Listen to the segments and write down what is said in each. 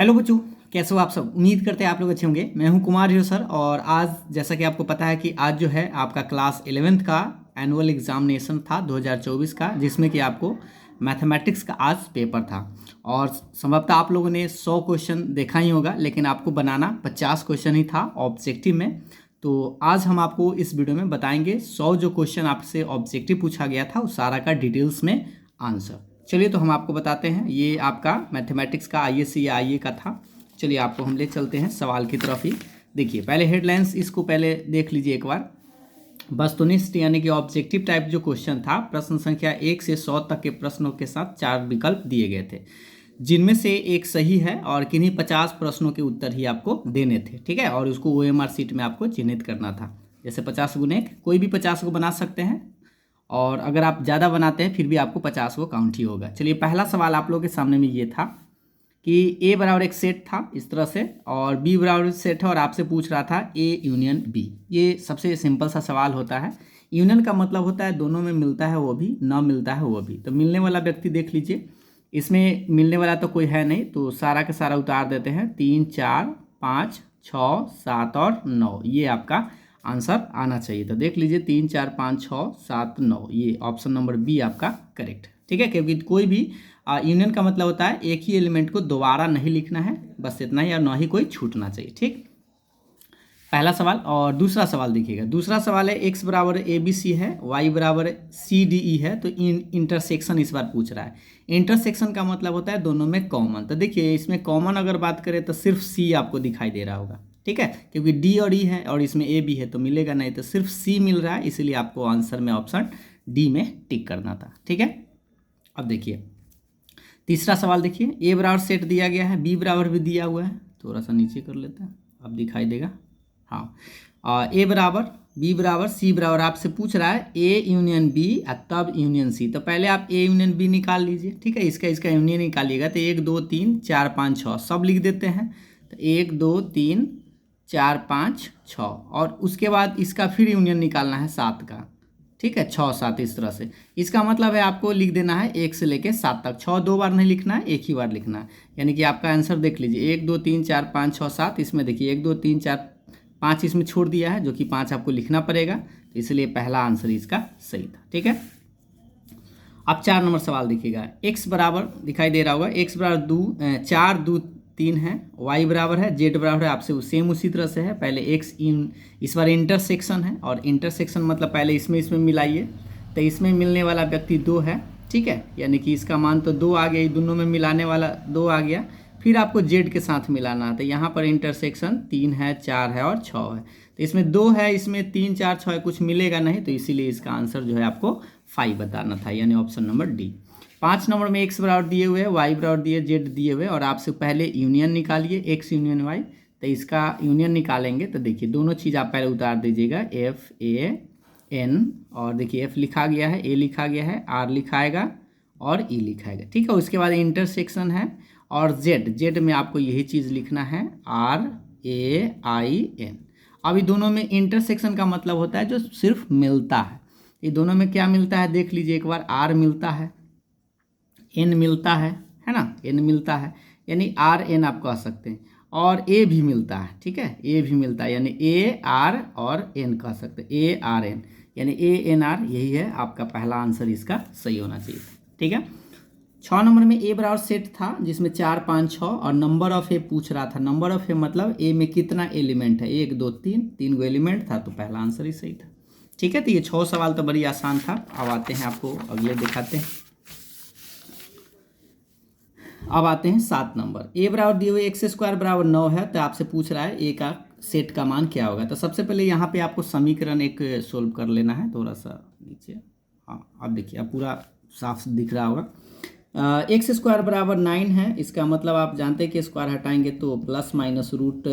Hello बच्चों, कैसे हो आप सब। उम्मीद करते हैं आप लोग अच्छे होंगे। मैं हूं कुमार हीरो सर और आज जैसा कि आपको पता है कि आज जो है आपका क्लास 11th का एनुअल एग्जामिनेशन था 2024 का, जिसमें कि आपको मैथमेटिक्स का आज पेपर था। और संभवतः आप लोगों ने 100 क्वेश्चन देखा ही होगा, लेकिन आपको बनाना 50 क्वेश्चन ही था ऑब्जेक्टिव में। तो आज हम आपको इस वीडियो में बताएंगे 100 जो क्वेश्चन आपसे ऑब्जेक्टिव पूछा गया था उस सारा का डिटेल्स में आंसर। चलिए तो हम आपको बताते हैं। ये आपका मैथमेटिक्स का आईएससी या आईए का था। चलिए आपको हम ले चलते हैं सवाल की तरफ ही। देखिए पहले हेडलाइंस इसको पहले देख लीजिए एक बार। वस्तुनिष्ठ यानी कि ऑब्जेक्टिव टाइप जो क्वेश्चन था, प्रश्न संख्या 1 से 100 तक के प्रश्नों के साथ 4 विकल्प दिए गए थे, जिनमें से एक सही है और किन्हीं 50 प्रश्नों के उत्तर ही आपको देने थे। ठीक है, और उसको ओएमआर सीट में आपको चिन्हित करना था। जैसे 50 गुने 1, कोई भी 50 को बना सकते हैं, और अगर आप ज़्यादा बनाते हैं फिर भी आपको 50 को काउंट ही होगा। चलिए पहला सवाल आप लोगों के सामने में ये था कि ए बराबर एक सेट था इस तरह से, और बी बराबर सेट है, और आपसे पूछ रहा था ए यूनियन बी। ये सबसे सिंपल सा सवाल होता है। यूनियन का मतलब होता है दोनों में मिलता है वो भी, न मिलता है वो भी। तो मिलने वाला व्यक्ति देख लीजिए, इसमें मिलने वाला तो कोई है नहीं, तो सारा का सारा उतार देते हैं। 3 4 5 6 7 और 9, ये आपका आंसर आना चाहिए। तो देख लीजिए 3 4 5 6 7 9, ये ऑप्शन नंबर बी आपका करेक्ट। ठीक है, क्योंकि कोई भी यूनियन का मतलब होता है एक ही एलिमेंट को दोबारा नहीं लिखना है, बस इतना ही, और ना ही कोई छूटना चाहिए। ठीक, पहला सवाल। और दूसरा सवाल देखिएगा। दूसरा सवाल है x बराबर ए बी सी है, y बराबर सी डी ई है, तो इंटरसेक्शन इस बार पूछ रहा है। इंटरसेक्शन का मतलब होता है दोनों में कॉमन। तो देखिए इसमें कॉमन अगर बात करें तो सिर्फ सी आपको दिखाई दे रहा होगा। ठीक है, क्योंकि डी और ई है और इसमें ए भी है तो मिलेगा नहीं, तो सिर्फ सी मिल रहा है, इसीलिए आपको आंसर में ऑप्शन डी में टिक करना था। ठीक है, अब देखिए तीसरा सवाल। देखिए ए बराबर सेट दिया गया है, बी बराबर भी दिया हुआ है, थोड़ा सा नीचे कर लेते हैं, अब दिखाई देगा। हाँ, ए बराबर बी बराबर सी बराबर आपसे पूछ रहा है ए यूनियन बी तब यूनियन सी। तो पहले आप ए यूनियन बी निकाल लीजिए। ठीक है, इसका यूनियन निकालिएगा तो 1 2 3 4 5 6 सब लिख देते हैं। तो 1 2 3 4 5 6, और उसके बाद इसका फिर यूनियन निकालना है 7 का। ठीक है, 6 7 इस तरह से। इसका मतलब है आपको लिख देना है 1 से लेके 7 तक। 6 दो बार नहीं लिखना है, एक ही बार लिखना है। यानी कि आपका आंसर देख लीजिए 1 2 3 4 5 6 7, इसमें देखिए 1 2 3 4 5 इसमें छोड़ दिया है, जो कि 5 आपको लिखना पड़ेगा, तो इसलिए पहला आंसर इसका सही था। ठीक है, अब 4 नंबर सवाल देखिएगा। x बराबर दिखाई दे रहा होगा, x बराबर 4 2 3 है, y बराबर है, z बराबर है, आपसे सेम उसी तरह से है। पहले x इस बार इंटरसेक्शन है, और इंटरसेक्शन मतलब पहले इसमें मिलाइए, तो इसमें मिलने वाला व्यक्ति 2 है। ठीक है, यानी कि इसका मान तो 2 आ गया, दोनों में मिलाने वाला 2 आ गया। फिर आपको जेड के साथ मिलाना है, तो यहाँ पर इंटरसेक्शन 3 है, 4 है और 6 है। तो इसमें 2 है, इसमें 3 4 6 है, कुछ मिलेगा नहीं, तो इसीलिए इसका आंसर जो है आपको 5 बताना था, यानी ऑप्शन नंबर डी। 5 नंबर में एक्स बराबर दिए हुए, वाई बराबर दिए, जेड दिए हुए, और आपसे पहले यूनियन निकालिए एक्स यूनियन वाई। तो इसका यूनियन निकालेंगे तो देखिए दोनों चीज़ आप पहले उतार दीजिएगा, एफ ए एन, और देखिए एफ लिखा गया है, ए लिखा गया है, आर लिखाएगा और ई लिखाएगा। ठीक है, उसके बाद इंटरसेक्शन है, और जेड में आपको यही चीज़ लिखना है, आर ए आई एन। अभी दोनों में इंटरसेक्शन का मतलब होता है जो सिर्फ मिलता है। ये दोनों में क्या मिलता है देख लीजिए एक बार। आर मिलता है, एन मिलता है ना, एन मिलता है, यानी आर एन आप कह सकते हैं, और ए भी मिलता है। ठीक है, ए भी मिलता है, यानी ए आर और एन कह सकते हैं, ए आर एन, यानी ए एन आर। यही है आपका पहला आंसर, इसका सही होना चाहिए। ठीक है, 6 नंबर में ए बराबर सेट था, जिसमें 4 5 6, और नंबर ऑफ ए पूछ रहा था। नंबर ऑफ ए मतलब ए में कितना एलिमेंट है, 1 2 3 गो एलिमेंट था, तो पहला आंसर ही सही था। ठीक है, तो ये 6 सवाल तो बड़ी आसान था। अब आते हैं आपको अगले दिखाते हैं। अब आते हैं 7 नंबर। ए बराबर दिए हुए एक्स स्क्वायर बराबर 9 है, तो आपसे पूछ रहा है ए का सेट का मान क्या होगा। तो सबसे पहले यहाँ पे आपको समीकरण एक सोल्व कर लेना है, थोड़ा सा नीचे। हाँ, अब देखिए अब पूरा साफ दिख रहा होगा। एक्स स्क्वायर बराबर 9 है, इसका मतलब आप जानते हैं कि स्क्वायर हटाएंगे तो प्लस माइनस रूट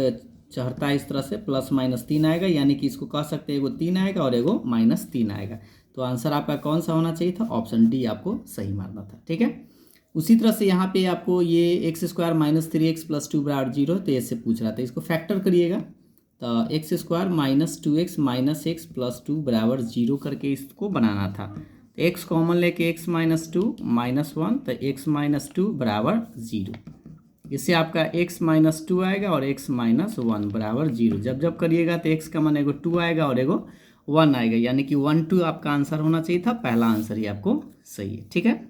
चढ़ता है, इस तरह से प्लस माइनस 3 आएगा, यानी कि इसको कह सकते हैं एगो 3 आएगा और एगो -3 आएगा। तो आंसर आपका कौन सा होना चाहिए था, ऑप्शन डी आपको सही मारना था। ठीक है, उसी तरह से यहाँ पे आपको ये एक्स स्क्वायर -3x + 2 बराबर 0, तो इससे पूछ रहा था, इसको फैक्टर करिएगा। तो एक्स स्क्वायर -2x - x + 2 बराबर 0 करके इसको बनाना था। तो x कॉमन लेके x - 2 -1, तो x - 2 बराबर 0। इससे आपका x माइनस 2 आएगा और x माइनस 1 बराबर 0। जब जब करिएगा तो x का मान एगो 2 आएगा और एगो 1 आएगा, यानी कि 1 2 आपका आंसर होना चाहिए था। पहला आंसर ही आपको सही है, ठीक है।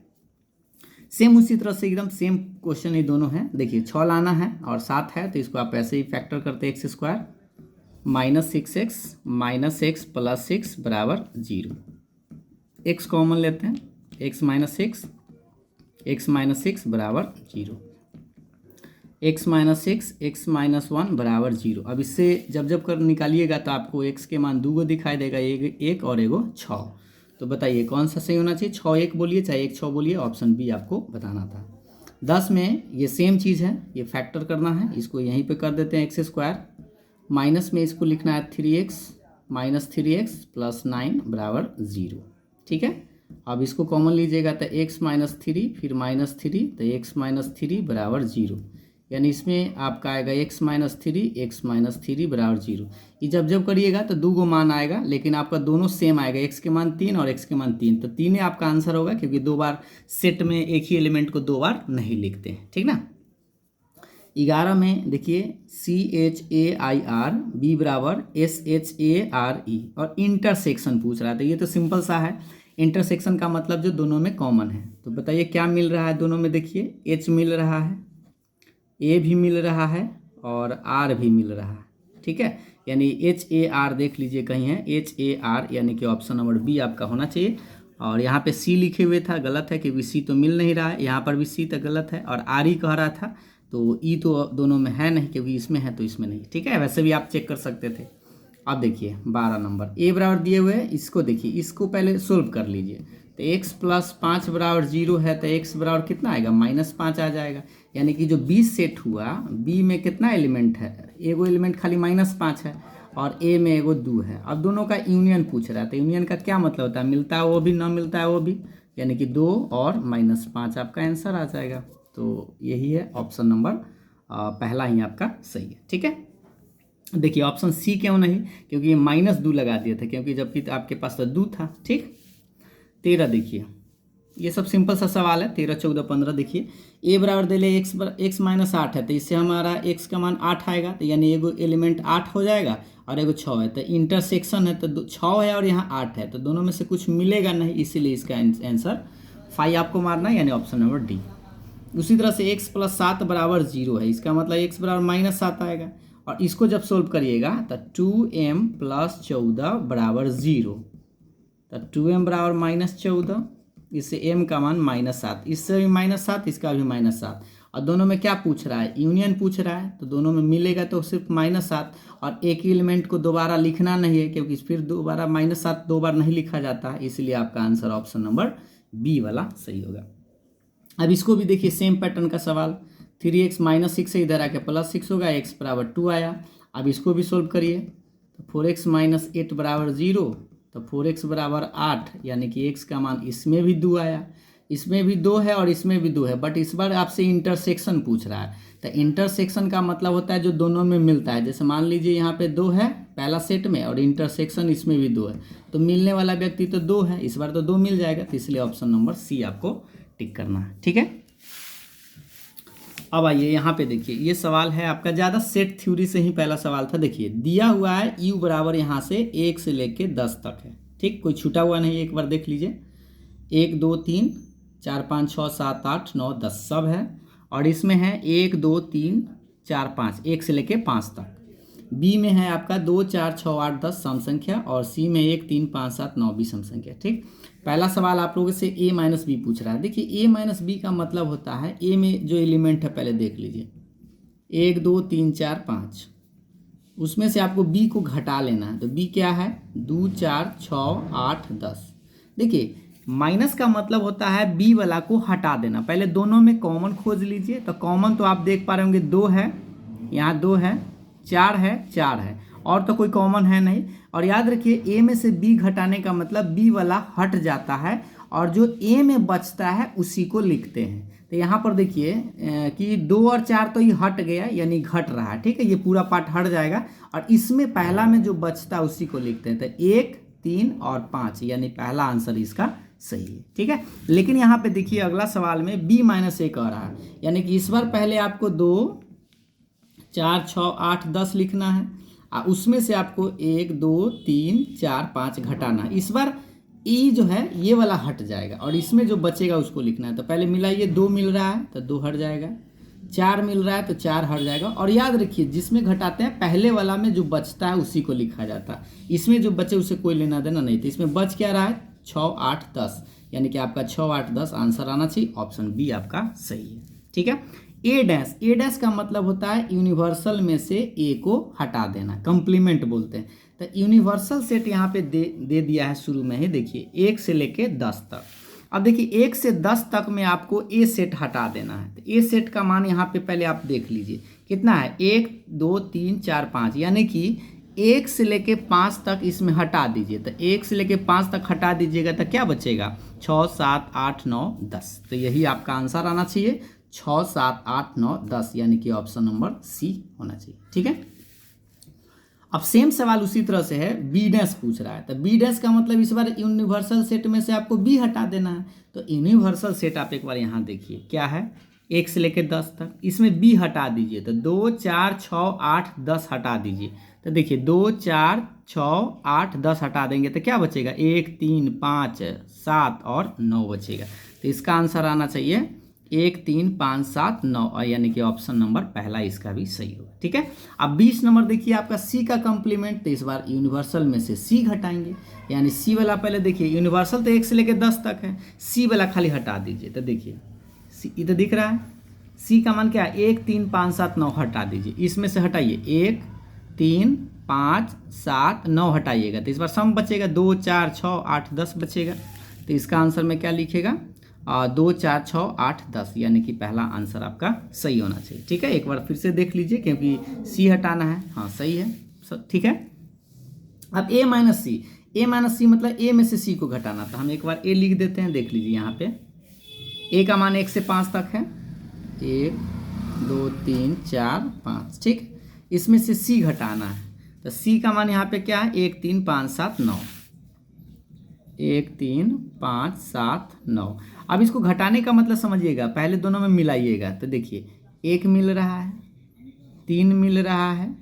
सेम उसी तरह से एकदम सेम क्वेश्चन ही दोनों हैं। देखिए 6 लाना है और 7 है, तो इसको आप ऐसे ही फैक्टर करते x square minus 6x minus x plus 6 बराबर 0। एक्स कॉमन लेते हैं, x माइनस 6 x माइनस 6 बराबर 0, x माइनस 6 x माइनस 1 बराबर 0। अब इससे जब जब कर निकालिएगा तो आपको x के मान 2 दिखाई देगा, एक और एगो 6। तो बताइए कौन सा सही होना चाहिए? 6 1 बोलिए चाहे 1 6 बोलिए, ऑप्शन बी आपको बताना था। 10 में ये सेम चीज़ है, ये फैक्टर करना है, इसको यहीं पे कर देते हैं एक्स स्क्वायर, माइनस में इसको लिखना है 3x माइनस 3x प्लस 9 बराबर 0, ठीक है। अब इसको कॉमन लीजिएगा तो x माइनस 3 फिर माइनस 3, तो x माइनस 3 बराबर 0, यानी इसमें आपका आएगा x माइनस 3 बराबर 0। ये जब जब करिएगा तो 2 गो मान आएगा, लेकिन आपका दोनों सेम आएगा, x के मान 3 और x के मान 3, तो 3 ही आपका आंसर होगा, क्योंकि 2 बार सेट में एक ही एलिमेंट को 2 बार नहीं लिखते हैं, ठीक ना। 11 में देखिए CHAIR B बराबर SHARE और इंटरसेक्शन पूछ रहा था। ये तो सिंपल सा है, इंटरसेक्शन का मतलब जो दोनों में कॉमन है। तो बताइए क्या मिल रहा है दोनों में? देखिए H मिल रहा है, A भी मिल रहा है और R भी मिल रहा है, ठीक है। यानी HAR देख लीजिए कहीं है, HAR, यानी कि ऑप्शन नंबर बी आपका होना चाहिए। और यहाँ पे C लिखे हुए था, गलत है, क्योंकि C तो मिल नहीं रहा है। यहाँ पर भी C तो गलत है, और RE कह रहा था, तो E तो दोनों में है नहीं, क्योंकि इसमें है तो इसमें नहीं, ठीक है। वैसे भी आप चेक कर सकते थे। अब देखिए 12 नंबर A बराबर दिए हुए, इसको देखिए, इसको पहले सोल्व कर लीजिए। तो x प्लस 5 बराबर 0 है, तो x बराबर कितना आएगा? माइनस 5 आ जाएगा। यानी कि जो B सेट हुआ, B में कितना एलिमेंट है? एगो एलिमेंट खाली माइनस 5 है और A में एगो 2 है। अब दोनों का यूनियन पूछ रहा है, तो यूनियन का क्या मतलब होता है? मिलता है वो भी, ना मिलता है वो भी, यानी कि 2 और माइनस 5 आपका आंसर आ जाएगा। तो यही है ऑप्शन नंबर पहला ही आपका सही है, ठीक है। देखिए ऑप्शन सी क्यों नहीं? क्योंकि ये माइनस 2 लगा दिया था, क्योंकि जबकि आपके पास तो 2 था, ठीक। 13 देखिए, ये सब सिंपल सा सवाल है। 13 14 15 देखिए, ए बराबर दे ले एक्स माइनस 8 है, तो इससे हमारा एक्स का मान 8 आएगा, तो यानी एगो एलिमेंट 8 हो जाएगा और एगो 6 है, तो इंटरसेक्शन है, तो 6 है और यहाँ 8 है, तो दोनों में से कुछ मिलेगा नहीं, इसीलिए इसका आंसर 5 आपको मारना है, यानी ऑप्शन नंबर डी। उसी तरह से x प्लस 7 बराबर 0 है, इसका मतलब x बराबर माइनस 7 आएगा, और इसको जब सोल्व करिएगा तो 2m प्लस 14 बराबर 0, तो 2m बराबर माइनस 14, इससे m का मान माइनस 7, इससे भी माइनस 7, इसका भी माइनस 7, और दोनों में क्या पूछ रहा है? यूनियन पूछ रहा है, तो दोनों में मिलेगा तो सिर्फ माइनस 7, और एक ही एलिमेंट को दोबारा लिखना नहीं है, क्योंकि फिर दोबारा माइनस 7 2 बार नहीं लिखा जाता है, इसलिए आपका आंसर ऑप्शन नंबर बी वाला सही होगा। अब इसको भी देखिए, सेम पैटर्न का सवाल, 3x माइनस 6 से इधर आके प्लस 6 होगा, x बराबर 2 आया। अब इसको भी सोल्व करिए, तो 4x माइनस 8 बराबर 0, तो 4x बराबर 8, यानी कि x का मान इसमें भी 2 आया, इसमें भी 2 है और इसमें भी 2 है, बट इस बार आपसे इंटरसेक्शन पूछ रहा है। तो इंटरसेक्शन का मतलब होता है जो दोनों में मिलता है, जैसे मान लीजिए यहाँ पे 2 है पहला सेट में और इंटरसेक्शन इसमें भी 2 है, तो मिलने वाला व्यक्ति तो 2 है, इस बार तो 2 मिल जाएगा, तो इसलिए ऑप्शन नंबर सी आपको टिक करना है, ठीक है। अब आइए यहाँ पे देखिए, ये सवाल है आपका ज़्यादा सेट थ्योरी से ही पहला सवाल था। देखिए दिया हुआ है u बराबर यहाँ से 1 से लेके 10 तक है, ठीक, कोई छूटा हुआ नहीं, एक बार देख लीजिए, 1 2 3 4 5 6 7 8 9 10 सब है, और इसमें है 1 2 3 4 5, 1 से लेके 5 तक। बी में है आपका 2 4 6 8 10 सम संख्या, और सी में 1 3 5 7 9 भी सम संख्या, ठीक। पहला सवाल आप लोगों से a माइनस बी पूछ रहा है। देखिए a माइनस बी का मतलब होता है, a में जो एलिमेंट है पहले देख लीजिए, 1 2 3 4 5, उसमें से आपको b को घटा लेना है, तो b क्या है? 2 4 6 8 10। देखिए माइनस का मतलब होता है b वाला को हटा देना। पहले दोनों में कॉमन खोज लीजिए, तो कॉमन तो आप देख पा रहे होंगे 2 है, यहाँ 2 है, 4 है, 4 है, और तो कोई कॉमन है नहीं। और याद रखिए a में से b घटाने का मतलब b वाला हट जाता है, और जो a में बचता है उसी को लिखते हैं। तो यहाँ पर देखिए कि 2 और 4 तो ये हट गया, यानी घट रहा है, ठीक है, ये पूरा पार्ट हट जाएगा, और इसमें पहला में जो बचता है उसी को लिखते हैं। तो 1 3 और 5, यानी पहला आंसर इसका सही है। ठीक है, लेकिन यहाँ पे देखिए अगला सवाल में b माइनस ए कह रहा है, यानी कि इस बार पहले आपको 2 4 6 8 10 लिखना है और उसमें से आपको 1 2 3 4 5 घटाना है। इस बार ई जो है ये वाला हट जाएगा और इसमें जो बचेगा उसको लिखना है। तो पहले मिलाइए, 2 मिल रहा है तो 2 हट जाएगा, 4 मिल रहा है तो 4 हट जाएगा। और याद रखिए जिसमें घटाते हैं पहले वाला में जो बचता है उसी को लिखा जाता है, इसमें जो बचे उसे कोई लेना देना नहीं। तो इसमें बच क्या रहा है 6 8 10, यानी कि आपका 6 8 10 आंसर आना चाहिए। ऑप्शन बी आपका सही है। ठीक है, ए डैश का मतलब होता है यूनिवर्सल में से ए को हटा देना, कंप्लीमेंट बोलते हैं। तो यूनिवर्सल सेट यहाँ पे दे दिया है शुरू में ही, देखिए 1 से लेके 10 तक। अब देखिए 1 से 10 तक में आपको ए सेट हटा देना है। तो ए सेट का मान यहाँ पे पहले आप देख लीजिए कितना है, 1 2 3 4 5, यानी कि 1 से लेके 5 तक इसमें हटा दीजिए। तो 1 से लेके 5 तक हटा दीजिएगा तो क्या बचेगा 6 7 8 9 10। तो यही आपका आंसर आना चाहिए 6 7 8 9 10, यानी कि ऑप्शन नंबर सी होना चाहिए। ठीक है, अब सेम सवाल उसी तरह से है, बी डैश पूछ रहा है। तो बी डैश का मतलब इस बार यूनिवर्सल सेट में से आपको बी हटा देना है। तो यूनिवर्सल सेट आप एक बार यहाँ देखिए क्या है, 1 से लेकर 10 तक, इसमें बी हटा दीजिए। तो 2 4 6 8 10 हटा दीजिए। तो देखिए 2 4 6 8 10 हटा देंगे तो क्या बचेगा 1 3 5 7 और 9 बचेगा। तो इसका आंसर आना चाहिए 1 3 5 7 9, यानी कि ऑप्शन नंबर पहला इसका भी सही होगा। ठीक है, अब 20 नंबर देखिए आपका सी का कंप्लीमेंट। तो इस बार यूनिवर्सल में से सी घटाएंगे, यानी सी वाला पहले देखिए यूनिवर्सल तो 1 से लेकर 10 तक है, सी वाला खाली हटा दीजिए। तो देखिए सी इधर दिख रहा है, सी का मान क्या है 1 3 5 7 9, हटा दीजिए। इसमें से हटाइए 1 3 5 7 9 हटाइएगा। तो इस बार सम बचेगा 2 4 6 8 10 बचेगा। तो इसका आंसर में क्या लिखेगा 2 4 6 8 10, यानी कि पहला आंसर आपका सही होना चाहिए। ठीक है, एक बार फिर से देख लीजिए क्योंकि सी हटाना है। हाँ सही है, ठीक है। अब ए माइनस सी मतलब ए में से सी को घटाना। तो हम एक बार ए लिख देते हैं, देख लीजिए यहाँ पे ए का मान 1 से 5 तक है, 1 2 3 4 5। ठीक, इसमें से सी घटाना है। तो सी का मान यहाँ पे क्या है 1 3 5 7 9, 1 3 5 7 9। अब इसको घटाने का मतलब समझिएगा, पहले दोनों में मिलाइएगा। तो देखिए 1 मिल रहा है, 3 मिल रहा है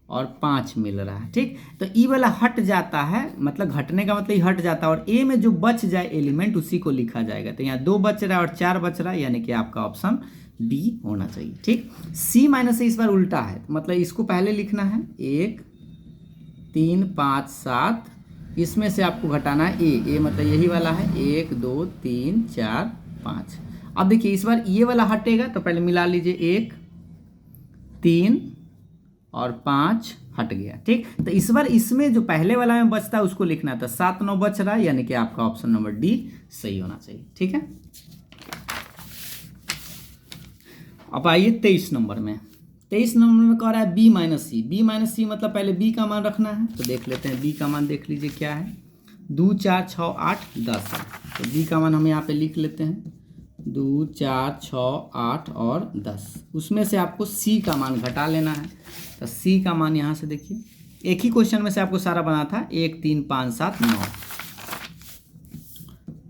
और 5 मिल रहा है। ठीक, तो ई वाला हट जाता है, मतलब घटने का मतलब ये हट जाता है और ए में जो बच जाए एलिमेंट उसी को लिखा जाएगा। तो यहाँ 2 बच रहा है और 4 बच रहा है, यानी कि आपका ऑप्शन बी होना चाहिए। ठीक, सी माइनस से इस बार उल्टा है, मतलब इसको पहले लिखना है 1 3 5 7, इसमें से आपको घटाना है ए मतलब यही वाला है 1 2 3 4 5। अब देखिए इस बार ये वाला हटेगा तो पहले मिला लीजिए 1 3 और 5 हट गया। ठीक, तो इस बार इसमें जो पहले वाला में बचता है उसको लिखना था, 7 9 बच रहा है, यानी कि आपका ऑप्शन नंबर डी सही होना चाहिए। ठीक है, अब आइए 23 नंबर में। 23 नंबर में कह रहा है बी माइनस सी मतलब पहले बी का मान रखना है। तो देख लेते हैं बी का मान, देख लीजिए क्या है 2 4 6 8 10 है। तो बी का मान हम यहाँ पे लिख लेते हैं 2 4 6 8 और 10। उसमें से आपको सी का मान घटा लेना है। तो सी का मान यहाँ से देखिए, एक ही क्वेश्चन में से आपको सारा बना था 1 3 5 7 9,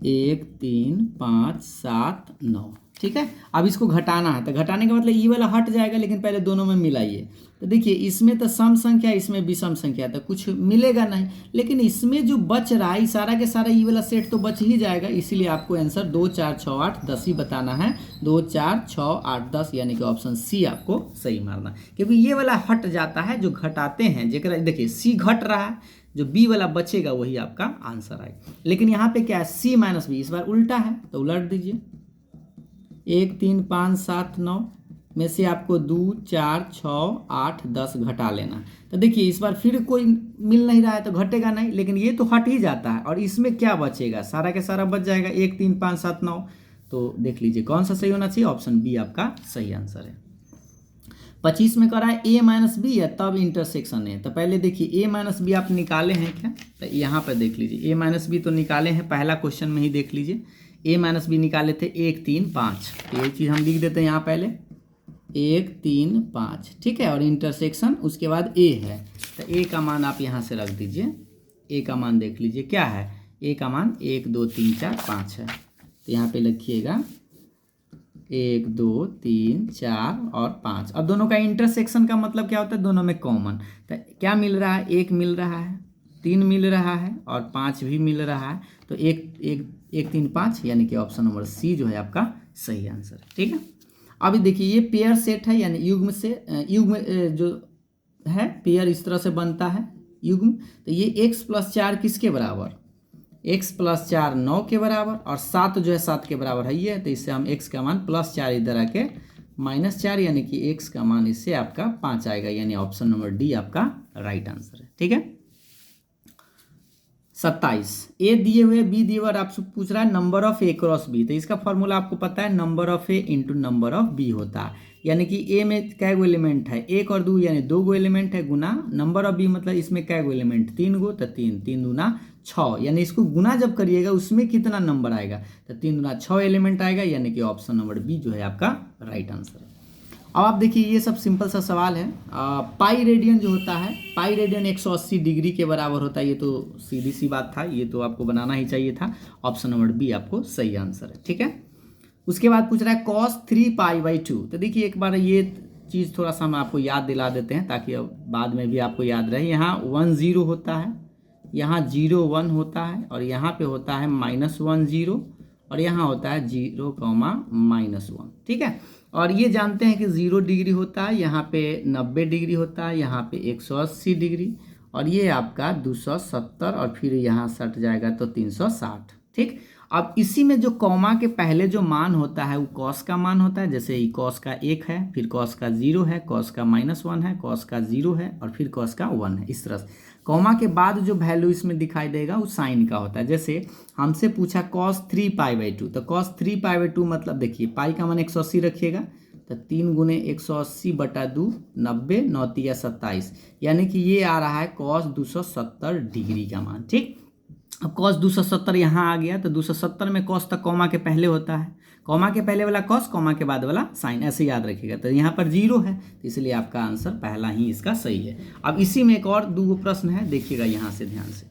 1 3 5 7 9। ठीक है, अब इसको घटाना है। तो घटाने का मतलब ई वाला हट जाएगा, लेकिन पहले दोनों में मिलाइए। तो देखिए इसमें तो सम संख्या, इसमें विषम संख्या, तो कुछ मिलेगा नहीं, लेकिन इसमें जो बच रहा है सारा के सारा ई वाला सेट तो बच ही जाएगा। इसीलिए आपको आंसर 2 4 6 8 10 ही बताना है, 2 4 6 8 10, यानी कि ऑप्शन सी आपको सही मारना, क्योंकि ये वाला हट जाता है जो घटाते हैं। जेकरा देखिए सी घट रहा है, जो बी वाला बचेगा वही आपका आंसर आएगा। लेकिन यहाँ पे क्या है सी माइनस बी, इस बार उल्टा है तो उलट दीजिए। 1 3 5 7 9 में से आपको 2 4 6 8 10 घटा लेना। तो देखिए इस बार फिर कोई मिल नहीं रहा है तो घटेगा नहीं, लेकिन ये तो हट ही जाता है और इसमें क्या बचेगा, सारा के सारा बच जाएगा 1 3 5 7 9। तो देख लीजिए कौन सा सही होना चाहिए, ऑप्शन बी आपका सही आंसर है। 25 में करा है ए माइनस बी है तब इंटरसेक्शन है। तो पहले देखिए ए माइनस बी आप निकाले हैं क्या, तो यहाँ पर देख लीजिए ए माइनस बी तो निकाले हैं, पहला क्वेश्चन में ही देख लीजिए ए माइनस बी निकाले थे 1 3 5। तो ये चीज़ हम लिख देते हैं यहाँ पहले 1 3 5। ठीक है, और इंटरसेक्शन उसके बाद ए है। तो ए का मान आप यहाँ से रख दीजिए, ए का मान देख लीजिए क्या है ए का मान 1 2 3 4 5 है, तो यहाँ पे लिखिएगा 1 2 3 4 और 5। अब दोनों का इंटरसेक्शन का मतलब क्या होता है, दोनों में कॉमन, तो क्या मिल रहा है, 1 मिल रहा है, 3 मिल रहा है और 5 भी मिल रहा है, तो 1 3 5 यानी कि ऑप्शन नंबर सी जो है आपका सही आंसर है। ठीक है, अभी देखिए ये पेयर सेट है, यानी युग्म से युग्म जो है पेयर इस तरह से बनता है युग्म, तो ये x + 4 किसके बराबर, x + 4 9 के बराबर, और 7 जो है 7 के बराबर है ये, तो इससे हम x का मान +4 इधर आके -4 यानी कि x का मान इससे आपका 5 आएगा, यानी ऑप्शन नंबर डी आपका राइट आंसर है। ठीक है, 27 ए दिए हुए बी दिए हुए, आपसे पूछ रहा है number of A cross B, तो इसका फॉर्मूला आपको पता है, number of A into number of B होता है, यानी कि ए में कै गो एलिमेंट है, 1 और 2 यानी 2 गो एलिमेंट है, गुना नंबर ऑफ बी मतलब इसमें कै गो एलिमेंट 3 गो, तो 3 3 दूना 6, यानी इसको गुना जब करिएगा उसमें कितना नंबर आएगा, तो 3 दूना 6 एलिमेंट आएगा, यानी कि ऑप्शन नंबर बी जो है आपका राइट आंसर है। अब आप देखिए ये सब सिंपल सा सवाल है, पाई रेडियन जो होता है, पाई रेडियन 180 डिग्री के बराबर होता है, ये तो सीधी सी बात था, ये तो आपको बनाना ही चाहिए था, ऑप्शन नंबर बी आपको सही आंसर है। ठीक है, उसके बाद पूछ रहा है cos 3π/2, तो देखिए एक बार ये चीज़ थोड़ा सा हम आपको याद दिला देते हैं ताकि अब बाद में भी आपको याद रहे। यहाँ 1 0 होता है, यहाँ 0 1 होता है, और यहाँ पे होता है -1 0, और यहाँ होता है 0, -1। ठीक है, और ये जानते हैं कि 0 डिग्री होता है, यहाँ पे 90 डिग्री होता है, यहाँ पे 180 डिग्री, और ये आपका 270, और फिर यहाँ सट जाएगा तो 360। ठीक, अब इसी में जो कॉमा के पहले जो मान होता है वो कॉस का मान होता है, जैसे ही कॉस का 1 है, फिर कॉस का 0 है, कॉस का -1 है, कॉस का 0 है, और फिर कॉस का 1 है, इस तरह से। कॉमा के बाद जो वैल्यू इसमें दिखाई देगा वो साइन का होता है, जैसे हमसे पूछा cos 3π/2, तो cos 3π/2 मतलब देखिए पाई का मान 180 रखिएगा, तो 3 गुने 180/2 90 9 × 27, यानी कि ये आ रहा है cos 270 डिग्री का मान। ठीक, अब cos 270 यहाँ आ गया, तो 270 में cos तक कॉमा के पहले होता है, कॉमा के पहले वाला cos, कॉमा के बाद वाला साइन, ऐसे याद रखिएगा। तो यहाँ पर 0 है, तो इसलिए आपका आंसर पहला ही इसका सही है। अब इसी में एक और 2 प्रश्न है, देखिएगा यहाँ से ध्यान से,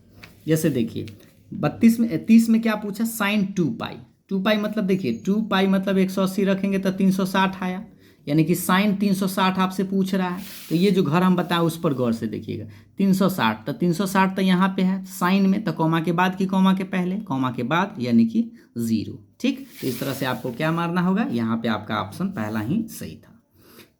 जैसे देखिए 30 में क्या पूछा, साइन 2π मतलब देखिए 2π मतलब 180 रखेंगे तो 360 आया, यानी कि साइन 360 आपसे पूछ रहा है, तो ये जो घर हम बताएं उस पर गौर से देखिएगा, 360, तो 360 तो यहाँ पे है साइन में, तो कॉमा के बाद की कॉमा के पहले, कॉमा के बाद यानी कि 0। ठीक, तो इस तरह से आपको क्या मारना होगा, यहाँ पे आपका ऑप्शन पहला ही सही था।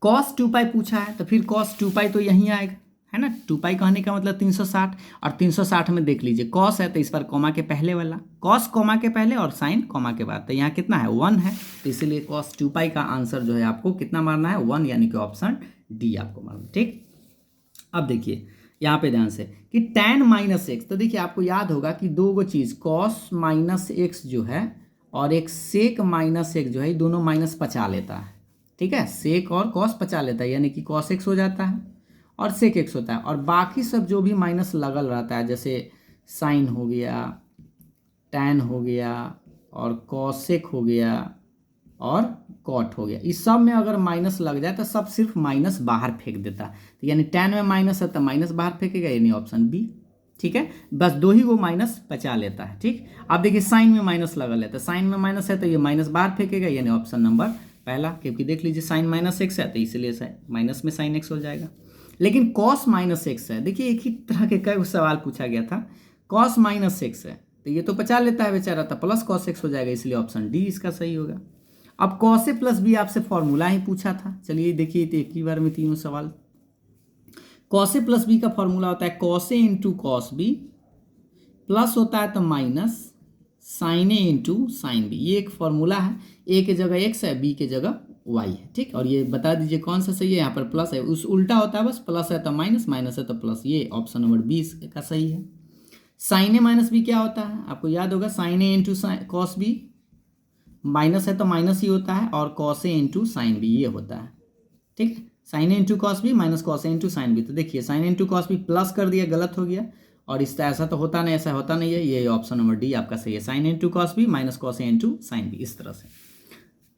cos 2π पूछा है, तो फिर cos 2π तो यहीं आएगा, है ना, 2π कहने का मतलब 360, और 360 में देख लीजिए cos है, तो इस पर कॉमा के पहले वाला, cos कॉमा के पहले और साइन कॉमा के बाद, तो यहाँ कितना है 1 है, तो इसलिए cos 2π का आंसर जो है आपको कितना मारना है 1, यानी कि ऑप्शन डी आपको मारना। ठीक, अब देखिए यहाँ पे ध्यान से कि tan -x, तो देखिए आपको याद होगा कि 2 गो चीज़ cos -x जो है और एक sec -x जो है, दोनों माइनस पचा लेता है। ठीक है, sec और cos पचा लेता है, यानी कि cos x हो जाता है और sec x होता है, और बाकी सब जो भी माइनस लगल रहता है, जैसे साइन हो गया, tan हो गया, और cosec हो गया, और cot हो गया, इस सब में अगर माइनस लग जाए तो सब सिर्फ माइनस बाहर फेंक देता है, तो यानी tan में माइनस है तो माइनस बाहर फेंकेगा, यानी ऑप्शन बी। ठीक है, बस 2 ही वो माइनस बचा लेता है। ठीक, अब देखिए साइन में माइनस लगल है, तो साइन में माइनस है तो ये माइनस बाहर फेंकेगा, यानी ऑप्शन नंबर पहला, क्योंकि देख लीजिए साइन -x है, तो इसलिए माइनस में साइन x हो जाएगा। लेकिन cos -x है, देखिए एक ही तरह के कई सवाल पूछा गया था, cos -x है तो ये तो बचा लेता है बेचारा, तो प्लस cos x हो जाएगा, इसलिए ऑप्शन डी इसका सही होगा। अब cos a + b आपसे फॉर्मूला ही पूछा था, चलिए देखिए एक ही बार में तीनों सवाल। cos a + b का फॉर्मूला होता है cos a × cos b, plus होता है तो minus sin a × sin b, ये एक फॉर्मूला है, a के जगह x है, b के जगह y है। ठीक, और ये बता दीजिए कौन सा सही है, यहाँ पर प्लस है, उस उल्टा होता है, बस प्लस है तो माइनस, माइनस है तो प्लस, ये ऑप्शन नंबर 20 का सही है। sin a - b क्या होता है, आपको याद होगा, sin a × cos b, minus है तो माइनस ही होता है, और cos a × sin b ये होता है। ठीक, sin a × cos b minus cos a × sin b, तो देखिए sin a × cos b plus कर दिया, गलत हो गया, और इस तरह ऐसा तो होता नहीं, ऐसा होता नहीं है, ये ऑप्शन नंबर डी आपका सही है, sin a × cos b minus cos a × sin b, इस तरह से।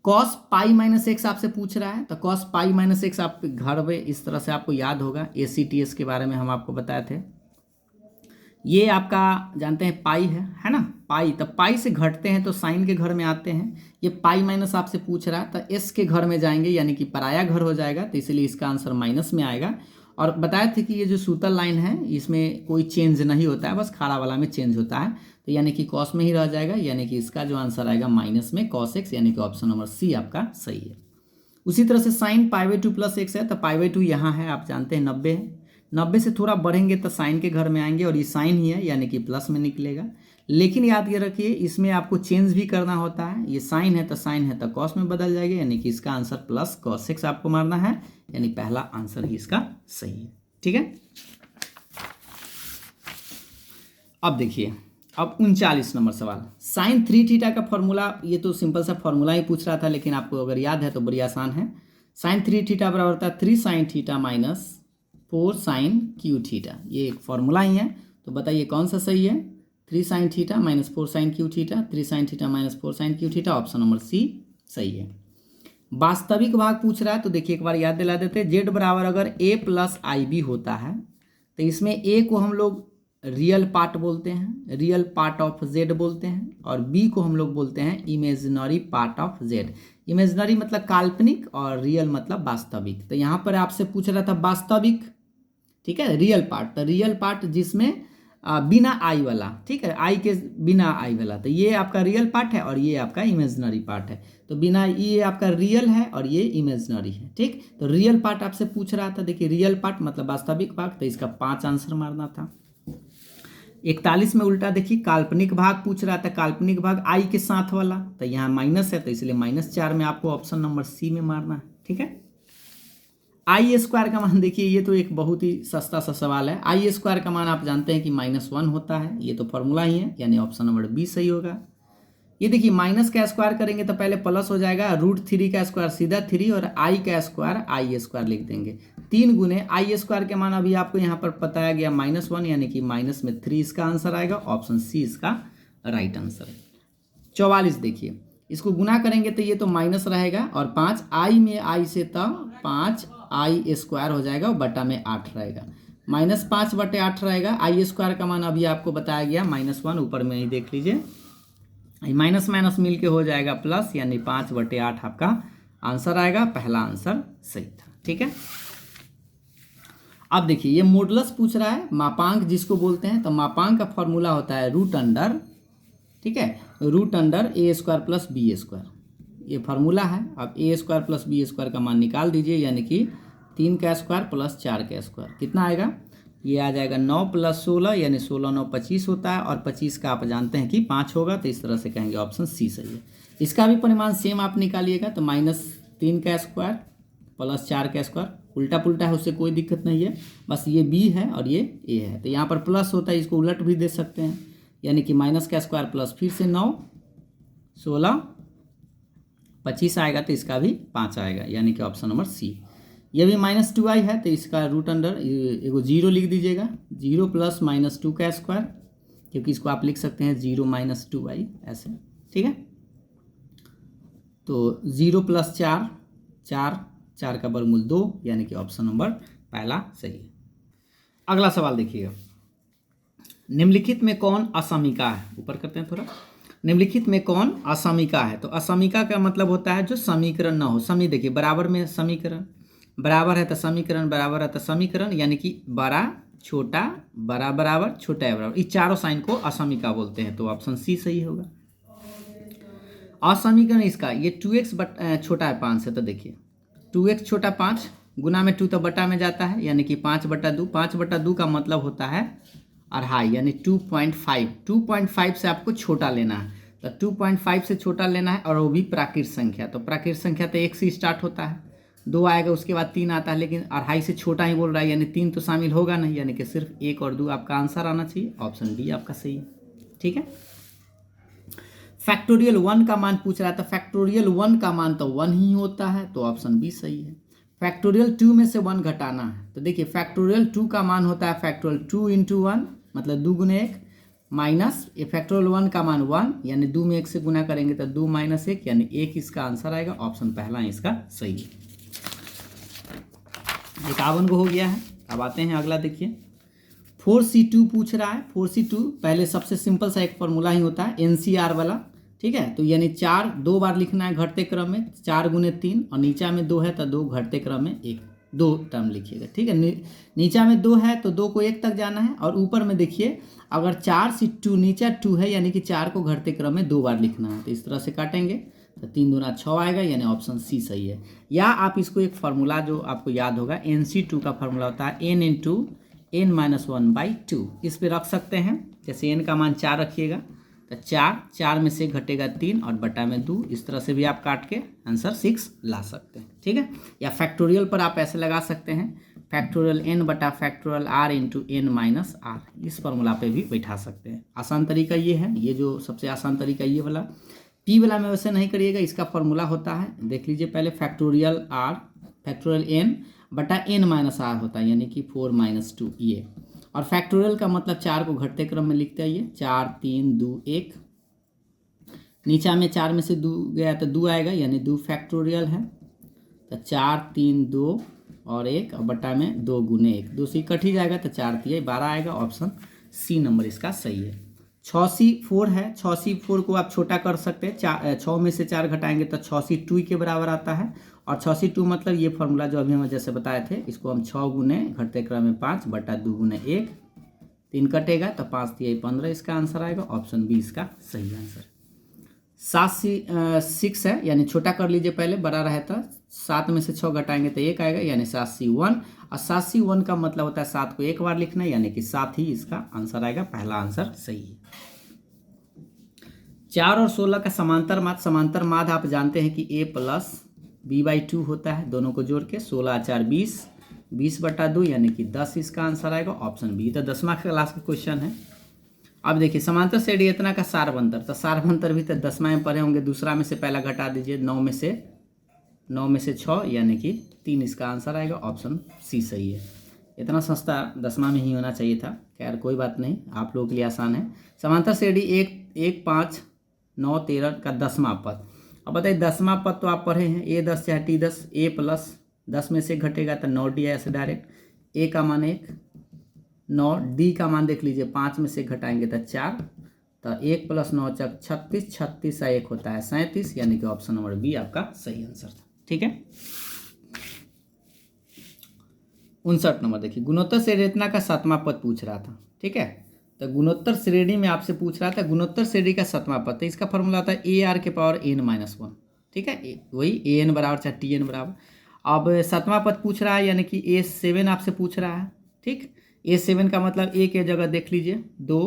cos π - x आपसे पूछ रहा है, तो cos π - x आप घर में इस तरह से आपको याद होगा, ACTS के बारे में हम आपको बताए थे ये आपका जानते हैं पाई है ना, पाई। तो पाई से घटते हैं तो साइन के घर में आते हैं। ये पाई माइनस आपसे पूछ रहा है तो एस के घर में जाएंगे, यानी कि पराया घर हो जाएगा, तो इसलिए इसका आंसर माइनस में आएगा। और बताए थे कि ये जो सूतर लाइन है इसमें कोई चेंज नहीं होता है, बस खाड़ा वाला में चेंज होता है, तो यानी कि कॉस में ही रह जाएगा, यानी कि इसका जो आंसर आएगा माइनस में कॉस एक्स, यानी कि ऑप्शन नंबर सी आपका सही है। उसी तरह से साइन π/2 प्लस एक्स है, तो π/2 यहाँ है, आप जानते हैं 90 है। 90 से थोड़ा बढ़ेंगे तो साइन के घर में आएंगे और ये साइन ही है, यानी कि प्लस में निकलेगा। लेकिन याद ये रखिए इसमें आपको चेंज भी करना होता है, ये साइन है तो कॉस में बदल जाएगा, यानी कि इसका आंसर प्लस कॉस एक्स आपको मारना है, यानी पहला आंसर ही इसका सही है। ठीक है, अब देखिए, अब 39 नंबर सवाल, साइन 3 थीटा का फॉर्मूला। ये तो सिंपल सा फॉर्मूला ही पूछ रहा था, लेकिन आपको अगर याद है तो बड़ी आसान है। साइन 3 थीटा बराबर होता है 3 sine theta minus 4 sine cube theta. ये एक फॉर्मूला ही है, तो बताइए कौन सा सही है। 3 sine theta minus 4 sine cube theta, 3 sine theta minus 4 sine cube theta, option number C सही है। वास्तविक भाग पूछ रहा है, तो देखिए एक बार याद दिला देते हैं। जेड बराबर अगर ए प्लस आई बी होता है तो इसमें ए को हम लोग रियल पार्ट बोलते हैं, रियल पार्ट ऑफ जेड बोलते हैं, और बी को हम लोग बोलते हैं imaginary part of Z. Imaginary मतलब काल्पनिक और रियल मतलब वास्तविक। तो यहाँ पर आपसे पूछ रहा था वास्तविक, ठीक है, रियल पार्ट, तो रियल पार्ट जिसमें बिना आई वाला, ठीक है, आई के बिना आई वाला, तो ये आपका रियल पार्ट है और ये आपका इमेजिनरी पार्ट है। तो बिना, ये आपका रियल है और ये इमेजिनरी है। ठीक, तो रियल पार्ट आपसे पूछ रहा था, देखिए रियल पार्ट मतलब वास्तविक भाग, तो इसका 5 आंसर मारना था। 41 में उल्टा देखिए, काल्पनिक भाग पूछ रहा था, काल्पनिक भाग आई के साथ वाला, तो यहाँ माइनस है, तो इसलिए -4 में आपको ऑप्शन नंबर सी में मारना है। ठीक है, आई स्क्वायर का मान देखिए, ये तो एक बहुत ही सस्ता सा सवाल है। आई स्क्वायर का मान आप जानते हैं कि -1 होता है, ये तो फॉर्मूला ही है, यानी ऑप्शन नंबर बी सही होगा। ये देखिए माइनस का स्क्वायर करेंगे तो पहले प्लस हो जाएगा, √3 का स्क्वायर सीधा 3 और आई का स्क्वायर आई स्क्वायर लिख देंगे। 3 गुने आई स्क्वायर के मान अभी आपको यहाँ पर बताया गया -1, यानी कि माइनस में 3 इसका आंसर आएगा, ऑप्शन सी इसका राइट आंसर है। 44 देखिए, इसको गुना करेंगे तो ये तो माइनस रहेगा, और 5 आई में आई से तो 5 आई स्क्वायर हो जाएगा और बटा में 8 रहेगा, -5/8 रहेगा। आई स्क्वायर का मान अभी आपको बताया गया -1, ऊपर में ही देख लीजिए, माइनस माइनस मिल के हो जाएगा प्लस, यानी 5/8 आपका आंसर आएगा, पहला आंसर सही था। ठीक है, अब देखिए ये मॉडुलस पूछ रहा है, मापांक जिसको बोलते हैं, तो मापांक का फॉर्मूला होता है √अंडर, ठीक है, √अंडर a² प्लस b², ये फार्मूला है। अब a² प्लस b² का मान निकाल दीजिए, यानी कि 3 का स्क्वायर प्लस 4 का स्क्वायर, कितना आएगा, ये आ जाएगा 9 + 16, यानी 16 9 25 होता है, और 25 का आप जानते हैं कि 5 होगा, तो इस तरह से कहेंगे ऑप्शन सी सही है। इसका भी परिमाण सेम आप निकालिएगा, तो -3 का स्क्वायर प्लस 4 का स्क्वायर, उल्टा पुल्टा है उससे कोई दिक्कत नहीं है, बस ये बी है और ये ए है, तो यहाँ पर प्लस होता है, इसको उलट भी दे सकते हैं, यानी कि माइनस का स्क्वायर प्लस फिर से 9 16 25 आएगा, तो इसका भी 5 आएगा, यानी कि ऑप्शन नंबर सी। ये भी -2i है, तो इसका √अंडर एगो 0 लिख दीजिएगा, 0 + -2 का स्क्वायर, क्योंकि इसको आप लिख सकते हैं 0 - 2i ऐसे। ठीक है, तो 0 + 4 4, 4 का वर्गमूल 2, यानी कि ऑप्शन नंबर पहला सही है। अगला सवाल देखिएगा, निम्नलिखित में कौन असमीका है, ऊपर करते हैं थोड़ा, निम्नलिखित में कौन असमीका है। तो असमीका का मतलब होता है जो समीकरण ना हो। समी देखिए बराबर में समीकरण, बराबर है तो समीकरण, बराबर है तो समीकरण, यानी कि बड़ा छोटा बड़ा बराबर छोटा है बराबर, इस चारों साइन को असमीका बोलते हैं, तो ऑप्शन सी सही होगा। असमीकरण इसका ये 2x छोटा है 5 से, तो देखिए 2x छोटा 5 गुना में 2 तो बटा में जाता है, यानी कि 5/2, 5/2 का मतलब होता है अढ़ाई, यानी 2.5, 2.5 से आपको छोटा लेना है, तो 2.5 से छोटा लेना है, और वो भी प्राकृत संख्या, तो प्राकृत संख्या तो 1 से स्टार्ट होता है, 2 आएगा उसके बाद 3 आता है, लेकिन अढ़ाई से छोटा ही बोल रहा है, यानी 3 तो शामिल होगा नहीं, यानी कि सिर्फ 1 और 2 आपका आंसर आना चाहिए, ऑप्शन डी आपका सही है। ठीक है, फैक्टोरियल 1 का मान पूछ रहा था, फैक्टोरियल 1 का मान तो 1 ही होता है, तो ऑप्शन बी सही है। फैक्टोरियल 2 में से 1 घटाना है, तो देखिए फैक्टोरियल 2 का मान होता है फैक्टोरियल 2 × 1, मतलब 2 × 1, माइनस ये फैक्टोरियल 1 का मान 1, यानी 2 में 1 से गुना करेंगे तो 2 - 1, यानी 1 इसका आंसर आएगा, ऑप्शन पहला इसका सही है। 51 को हो गया है। अब आते हैं अगला, देखिए 4C2 पूछ रहा है। 4C2 पहले सबसे सिंपल सा एक फॉर्मूला ही होता है NCR वाला, ठीक है। तो यानी 4 2 बार लिखना है घटते क्रम में, 4 गुने 3, और नीचा में 2 है तो 2 घटते क्रम में 1, 2 टर्म लिखिएगा, ठीक है। नीचा में 2 है तो 2 को 1 तक जाना है, और ऊपर में देखिए अगर 4C2 नीचा 2 है यानी कि 4 को घटते क्रम में 2 बार लिखना है, तो इस तरह से काटेंगे तो 3 दूना 6 आएगा, यानी ऑप्शन सी सही है। या आप इसको एक फार्मूला जो आपको याद होगा NC2 का फार्मूला होता है n इंटू n माइनस 1/2, इस पे रख सकते हैं। जैसे n का मान 4 रखिएगा तो 4 में से घटेगा 3 और बटा में 2, इस तरह से भी आप काट के आंसर 6 ला सकते हैं, ठीक है। या फैक्टोरियल पर आप ऐसे लगा सकते हैं, फैक्टोरियल n बटा factorial r into n minus r, इस फार्मूला पे भी बैठा सकते हैं। आसान तरीका ये है, ये जो सबसे आसान तरीका ये वाला। p वाला में वैसे नहीं करिएगा, इसका फार्मूला होता है, देख लीजिए पहले, फैक्टोरियल r फैक्टोरियल n बटा n माइनस r होता है, यानी कि 4 माइनस 2 ये। और फैक्टोरियल का मतलब 4 को घटते क्रम में लिखते हैं, ये 4 3 2 1, नीचा में 4 में से 2 गया तो 2 आएगा, यानी 2 फैक्टोरियल है। तो 4 3 2 और 1, और बटा में 2 गुने 1, 2 से कट ही जाएगा तो 4 3 12 आएगा, ऑप्शन सी नंबर इसका सही है। 6C4 है, 6C4 को आप छोटा कर सकते हैं, 6 में से 4 घटाएंगे तो 6C2 के बराबर आता है। और 6C2 मतलब ये फार्मूला जो अभी हम जैसे बताए थे, इसको हम 6 गुने घटते क्रम में 5 बटा 2 गुने 1, 3 कटेगा तो 5 3 15, इसका आंसर आएगा, ऑप्शन बी इसका सही आंसर। 7C6 है, यानी छोटा कर लीजिए पहले, बड़ा रहे तो 7 में से 6 घटाएंगे तो 1 आएगा, यानी 7C1। और 7C1 का मतलब होता है 7 को 1 बार लिखना है, यानी कि 7 ही इसका आंसर आएगा, पहला आंसर सही है। 4 और 16 का समांतर माध्य आप जानते हैं कि a प्लस b/2 होता है, दोनों को जोड़ के 16 4 20, 20 बटा 2 यानी कि 10 इसका आंसर आएगा, ऑप्शन बी। तो 10वां क्लास का क्वेश्चन है। अब देखिए समांतर श्रेणी इतना का सारबंतर, तो सारबंतर भी तो 10वां में पढ़े होंगे, दूसरा में से पहला घटा दीजिए, 9 में से 6 यानी कि 3, इसका आंसर आएगा, ऑप्शन सी सही है। इतना सस्ता 10वां में ही होना चाहिए था, खैर कोई बात नहीं, आप लोगों के लिए आसान है। समांतर श्रेणी 1 5 9 13 का 10वां पद। अब बताइए 10वां पद तो आप पढ़े हैं, a10 चाहे t10, a प्लस 10 में से घटेगा तो 9d ऐसे डायरेक्ट, a का मान 1 9, d का मान देख लीजिए 5 में से घटाएंगे तो 4, तो 1 प्लस 9 36, 36 का 1 होता है 37, यानी कि ऑप्शन नंबर बी आपका सही आंसर था, ठीक है। 59 नंबर देखिए, गुणोत्तर श्रेणी रचना का 7वां पद पूछ रहा था, ठीक है। तो गुणोत्तर श्रेणी में आपसे पूछ रहा था गुणोत्तर श्रेणी का 7वां पद, तो इसका फॉर्मूला आता है AR के पावर n-1, ठीक है, वही AN बराबर चाहे TN बराबर। अब 7वां पद पूछ रहा है, यानी कि A7 आपसे पूछ रहा है, ठीक। A7 का मतलब A के जगह देख लीजिए 2,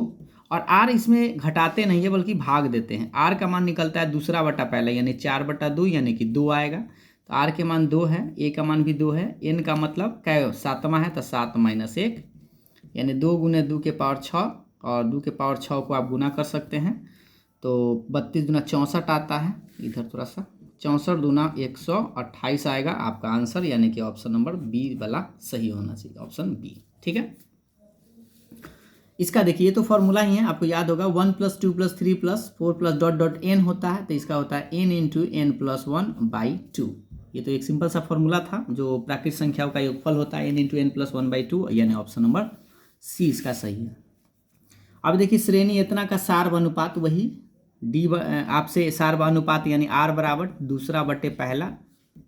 और R इसमें घटाते नहीं है बल्कि भाग देते हैं। R का मान निकलता है दूसरा बटा पहला, यानी 4 बटा 2 यानी कि 2 आएगा, तो R के मान 2 है, A का मान भी 2 है, N का मतलब क्या है 7वां है, तो 7 माइनस 1, यानी 2 गुने 2 के पावर 6, और 2 के पावर 6 को आप गुना कर सकते हैं, तो 32 दूना 64 आता है, इधर थोड़ा सा 64 दूना 128 आएगा आपका आंसर, यानी कि ऑप्शन नंबर बी वाला सही होना चाहिए, ऑप्शन बी, ठीक है। इसका देखिए ये तो फॉर्मूला ही है, आपको याद होगा 1 + 2 + 3 + 4 + डॉट डॉट n होता है, तो इसका होता है n इंटू n + 1/2। ये तो एक सिंपल सा फॉर्मूला था, जो प्राकृतिक संख्याओं का योगफल होता है n इंटू n + 1/2, यानी ऑप्शन नंबर सी इसका सही है। अब देखिए श्रेणी इतना का सार अनुपात, वही डी आपसे सार अनुपात यानी r बराबर दूसरा बटे पहला,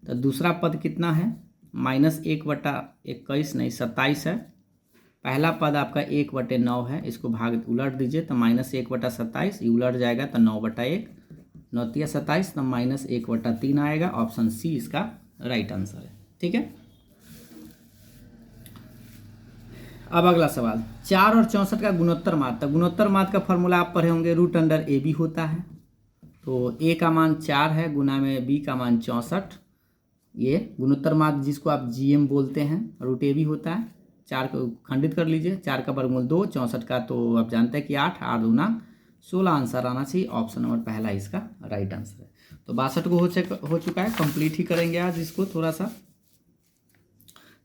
तो दूसरा पद कितना है -1/21 नहीं 27 है, पहला पद आपका 1/9 है, इसको भाग उलट दीजिए तो -1/27, ये उलट जाएगा तो 9/1, 9 × 27 तो -1/3 आएगा, ऑप्शन सी इसका राइट आंसर है, ठीक है। अब अगला सवाल 4 और 64 का गुणोत्तर माध्य, तो गुणोत्तर माध्य का फॉर्मूला आप पढ़े होंगे √AB होता है, तो a का मान 4 है गुना में b का मान 64, ये गुणोत्तर माध्य जिसको आप GM बोलते हैं, √AB होता है। 4 को खंडित कर लीजिए, 4 का वर्गमूल 2, 64 का तो आप जानते हैं कि 8, 8 दूना 16 आंसर आना चाहिए, ऑप्शन नंबर पहला इसका राइट आंसर है। तो 62 को हो चुका है, कंप्लीट ही करेंगे आज इसको। थोड़ा सा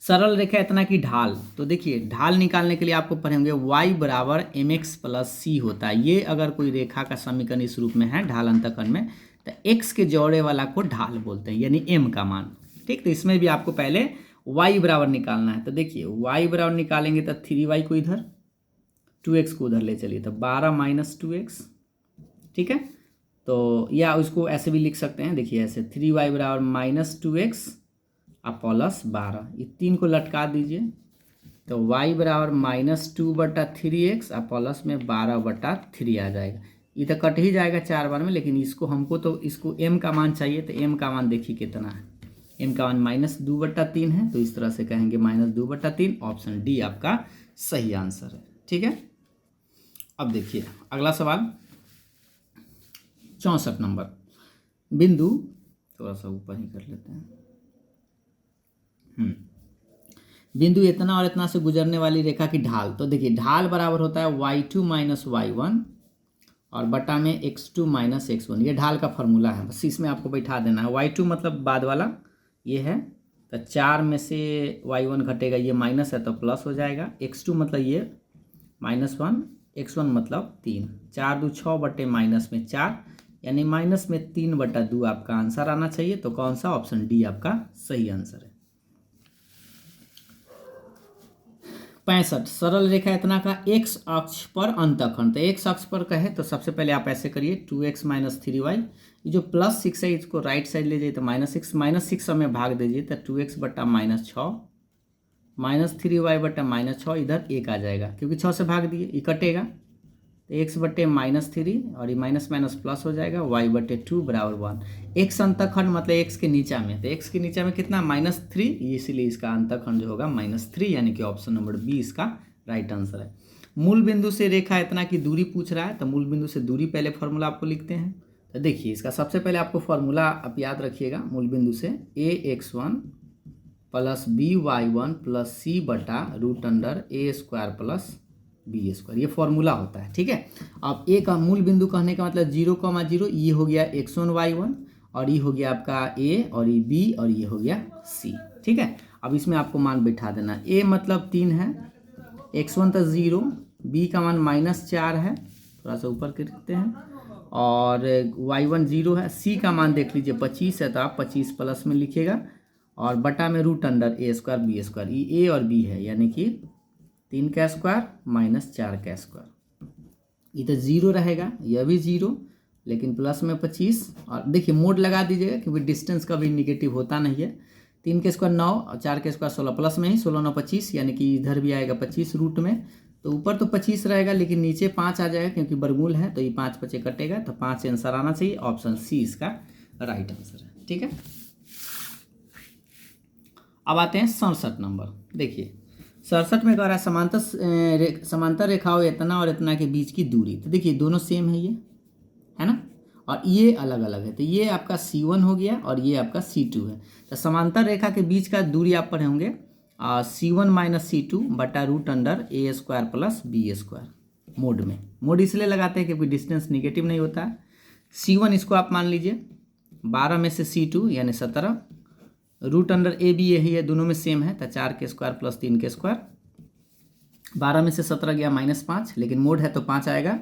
सरल रेखा इतना की ढाल, तो देखिए ढाल निकालने के लिए आपको पढ़ेंगे y बराबर mx + c होता है। ये अगर कोई रेखा का समीकरण इस रूप में है ढाल अंतःकरण में, तो x के जोड़े वाला को ढाल बोलते हैं, यानी m का मान, ठीक। तो इसमें भी आपको पहले y बराबर निकालना है, तो देखिए y बराबर निकालेंगे तो 3y को इधर 2x को उधर ले चलिए तो 12 माइनस 2x, ठीक है। तो या उसको ऐसे भी लिख सकते हैं, देखिए ऐसे 3y बराबर माइनस 2x और प्लस 12, ये 3 को लटका दीजिए तो y बराबर -2/3x और प्लस में 12/3 आ जाएगा। ये तो कट ही जाएगा 4 बार में, लेकिन इसको हमको तो इसको m का मान चाहिए, तो m का मान देखिए कितना है, m का मान -2/3 है, तो इस तरह से कहेंगे -2/3। ऑप्शन डी आपका सही आंसर है, ठीक है। अब देखिए अगला सवाल 64 नंबर बिंदु, थोड़ा सा ऊपर ही कर लेते हैं। बिंदु इतना और इतना से गुजरने वाली रेखा की ढाल, तो देखिए ढाल बराबर होता है y2 माइनस y1 और बटा में x2 माइनस x1, ये ढाल का फॉर्मूला है, बस इसमें आपको बैठा देना है। y2 मतलब बाद वाला ये है, तो 4 में से y1 घटेगा, ये माइनस है तो प्लस हो जाएगा। x2 मतलब ये -1, x1 मतलब 3, 4 2 6 बटे माइनस में 4, यानी माइनस में 3/2 आपका आंसर आना चाहिए। तो कौन सा, ऑप्शन डी आपका सही आंसर है। 65 सरल रेखा इतना का x अक्ष पर अंतःखंड, तो x अक्ष पर कहे तो सबसे पहले आप ऐसे करिए 2x माइनस 3y, ये जो +6 है इसको राइट साइड ले जाइए तो -6 में भाग दीजिए तो 2x बटा -6 -3y बटा -6, इधर 1 आ जाएगा क्योंकि 6 से भाग दिए, ये कटेगा तो x बटे -3 और ये माइनस माइनस प्लस हो जाएगा, y बटे 2 बराबर 1। x अंतःखंड मतलब x के नीचा में, तो x के नीचा में कितना -3, इसीलिए इसका अंतःखंड जो होगा -3, यानी कि ऑप्शन नंबर बी इसका राइट आंसर है। मूल बिंदु से रेखा इतना की दूरी पूछ रहा है, तो मूल बिंदु से दूरी पहले फॉर्मूला आपको लिखते हैं। तो देखिए इसका सबसे पहले आपको फॉर्मूला आप याद रखिएगा, मूल बिंदु से ax1 plus by1 plus c बटा √a² प्लस b², ये फॉर्मूला होता है, ठीक है। अब ए का मूल बिंदु कहने का मतलब 0,0, ये हो गया x1 y1 और ये हो गया आपका a और ये b और ये हो गया c, ठीक है। अब इसमें आपको मान बैठा देना, a मतलब 3 है, x1 तो 0, b का मान -4 है, थोड़ा सा ऊपर करते हैं, और y1 0 है, c का मान देख लीजिए 25 है, तो आप 25 प्लस में लिखिएगा और बटा में √a² b², ये a और b है, यानी कि 3 का स्क्वायर माइनस 4 का स्क्वायर, ये तो 0 रहेगा, यह भी 0, लेकिन प्लस में 25, और देखिए मोड लगा दीजिएगा क्योंकि डिस्टेंस का भी निगेटिव होता नहीं है। 3 के स्क्वायर 9 और 4 के स्क्वायर 16, प्लस में ही 16 9 25, यानी कि इधर भी आएगा 25 रूट में, तो ऊपर तो 25 रहेगा लेकिन नीचे 5 आ जाएगा क्योंकि वर्गमूल है, तो ये 5 5 कटेगा, तो 5 आंसर आना चाहिए, ऑप्शन सी इसका राइट आंसर है, ठीक है। अब आते हैं 67 नंबर, देखिए 67 में कह रहा है समांतर रेखाओं इतना और इतना के बीच की दूरी, तो देखिए दोनों सेम है, ये है ना, और ये अलग अलग है, तो ये आपका C1 हो गया और ये आपका C2 है। तो समांतर रेखा के बीच का दूरी आप पढ़े होंगे C1 माइनस C2 बटा √a² प्लस b², मोड में, मोड इसलिए लगाते हैं क्योंकि डिस्टेंस निगेटिव नहीं होता है। C1 इसको आप मान लीजिए 12 में से C2 यानी 17, √a भी यही है, दोनों में सेम है, तो 4 के स्क्वायर प्लस 3 के स्क्वायर, 12 में से 17 गया -5, लेकिन मोड है तो 5 आएगा,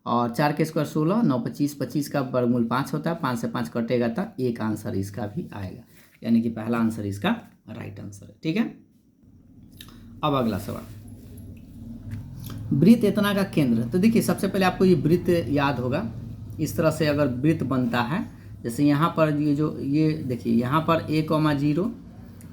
और 4 के स्क्वायर 16, 9 25, 25 का वर्गमूल 5 होता है, 5 से 5 कटेगा तो एक आंसर इसका भी आएगा, यानी कि पहला आंसर इसका राइट आंसर है, ठीक है। अब अगला सवाल, वृत्त इतना का केंद्र, तो देखिए सबसे पहले आपको ये वृत्त याद होगा, इस तरह से अगर वृत्त बनता है, जैसे यहाँ पर ये देखिए यहाँ पर a,0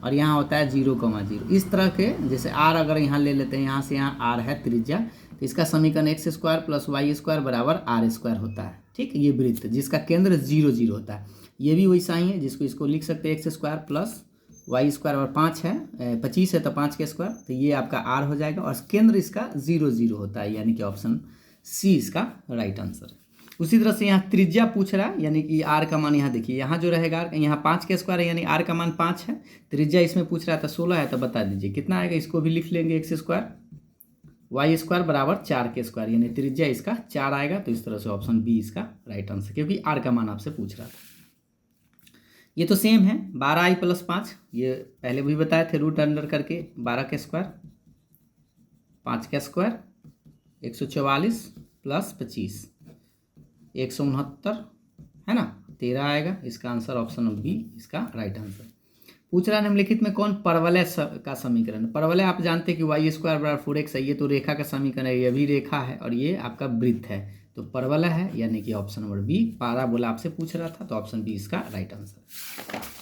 और यहाँ होता है 0,0, इस तरह के, जैसे r अगर यहाँ ले लेते हैं, यहाँ से यहाँ r है त्रिज्या, तो इसका समीकरण x² प्लस y² बराबर r² होता है, ठीक। ये वृत्त जिसका केंद्र 0 0 होता है, ये भी वैसा ही है, जिसको इसको लिख सकते हैं x² प्लस y² और 5 है 25 है तो 5 के स्क्वायर, तो ये आपका r हो जाएगा, और केंद्र इसका 0 0 होता है, यानी कि ऑप्शन सी इसका राइट आंसर है। उसी तरह से यहाँ त्रिज्या पूछ रहा है, यानी कि r का मान यहाँ देखिए, यहाँ जो रहेगा यहाँ 5 के स्क्वायर है, यानी r का मान 5 है, त्रिज्या इसमें पूछ रहा है तो 16 है, तो बता दीजिए कितना आएगा, इसको भी लिख लेंगे x² y² बराबर 4 के स्क्वायर, यानी त्रिज्या इसका 4 आएगा, तो इस तरह से ऑप्शन बी इसका राइट आंसर, क्योंकि r का मान आपसे पूछ रहा था। ये तो सेम है, 12i प्लस 5, ये पहले भी बताए थे, रूट अंडर करके 12 के स्क्वायर 5 का स्क्वायर 144 प्लस 25 169 है ना, 13 आएगा, इसका आंसर ऑप्शन बी इसका राइट आंसर। पूछ रहा है निम्नलिखित में कौन परवलय का समीकरण। परवलय आप जानते हैं कि वाई स्क्वायर बराबर 4x है, ये तो रेखा का समीकरण है, ये भी रेखा है और ये आपका वृत्त है, तो परवलय है, यानी कि ऑप्शन नंबर बी। पाराबोला आपसे पूछ रहा था तो ऑप्शन बी इसका राइट आंसर है।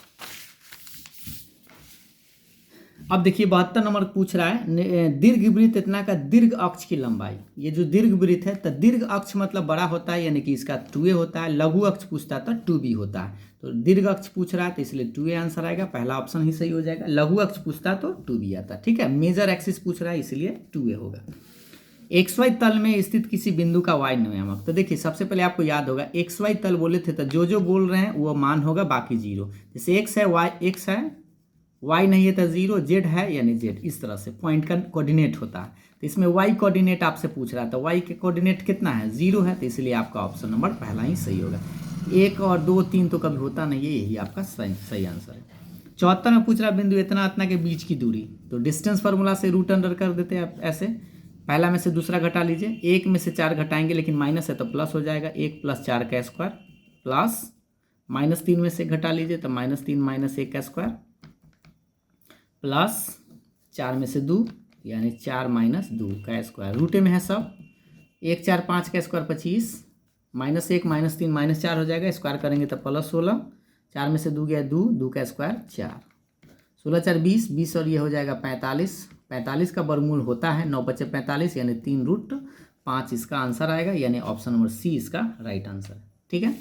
अब देखिए 72 नंबर पूछ रहा है दीर्घ वृत्त इतना का दीर्घ अक्ष की लंबाई। ये जो दीर्घ वृत्त है तो दीर्घ अक्ष मतलब बड़ा होता है, यानी कि इसका 2a होता है। लघु अक्ष पूछता है तो 2b होता है, तो दीर्घ अक्ष पूछ रहा है तो इसलिए 2a आंसर आएगा, पहला ऑप्शन ही सही हो जाएगा। लघु अक्ष पूछता है तो 2b आता है, ठीक है। मेजर एक्सिस पूछ रहा है इसलिए 2a होगा। XY तल में स्थित किसी बिंदु का y नियामक। तो देखिए सबसे पहले आपको याद होगा XY तल बोले थे तो जो बोल रहे हैं वो मान होगा, बाकी जीरो। जैसे x है y x है, y नहीं है तो जीरो, z है यानी z, इस तरह से पॉइंट का कोऑर्डिनेट होता है। तो इसमें y कोऑर्डिनेट आपसे पूछ रहा है तो y के कोऑर्डिनेट कितना है, 0 है, तो इसलिए आपका ऑप्शन नंबर पहला ही सही होगा। 1 और 2 3 तो कभी होता नहीं है, यही आपका सही आंसर है। 74 में पूछ रहा है बिंदु इतना इतना के बीच की दूरी। तो डिस्टेंस फार्मूला से रूट अंडर कर देते हैं आप ऐसे, पहला में से दूसरा घटा लीजिए, 1 में से 4 घटाएंगे लेकिन माइनस है तो प्लस हो जाएगा, 1 + 4 का स्क्वायर प्लस -3 में से घटा लीजिए तो -3 - 1 का स्क्वायर प्लस 4 में से 2 यानी 4 - 2 का स्क्वायर, रूटे में है सब, 1 4 5 का स्क्वायर 25, -1 -3 -4 हो जाएगा, स्क्वायर करेंगे तो +16, 4 में से 2 गया 2 का स्क्वायर 4, 16 4 20 20 और ये हो जाएगा 45, 45 का वर्गमूल होता है 9 × 5 = 45 यानी 3√5 इसका आंसर आएगा, यानी ऑप्शन नंबर सी इसका राइट आंसर है, ठीक है।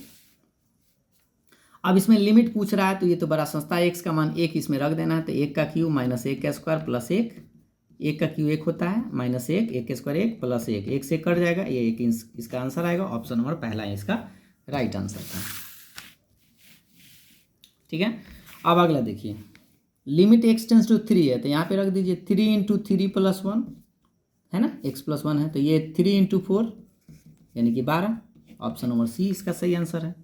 अब इसमें लिमिट पूछ रहा है तो ये तो बड़ा सस्ता है, x का मान 1 इसमें रख देना है, तो 1 का क्यूब -1 का स्क्वायर प्लस 1, 1 का क्यूब 1 होता है, -1 1 का स्क्वायर 1 प्लस 1, 1 से कट जाएगा, ये 1 इसका आंसर आएगा, ऑप्शन नंबर पहला है इसका राइट आंसर था, ठीक है। अब अगला देखिए, लिमिट x टेंस टू 3 है तो यहाँ पे रख दीजिए 3 × 3 + 1 है ना, x + 1 है तो ये 3 × 4 यानी कि 12, ऑप्शन नंबर सी इसका सही आंसर है।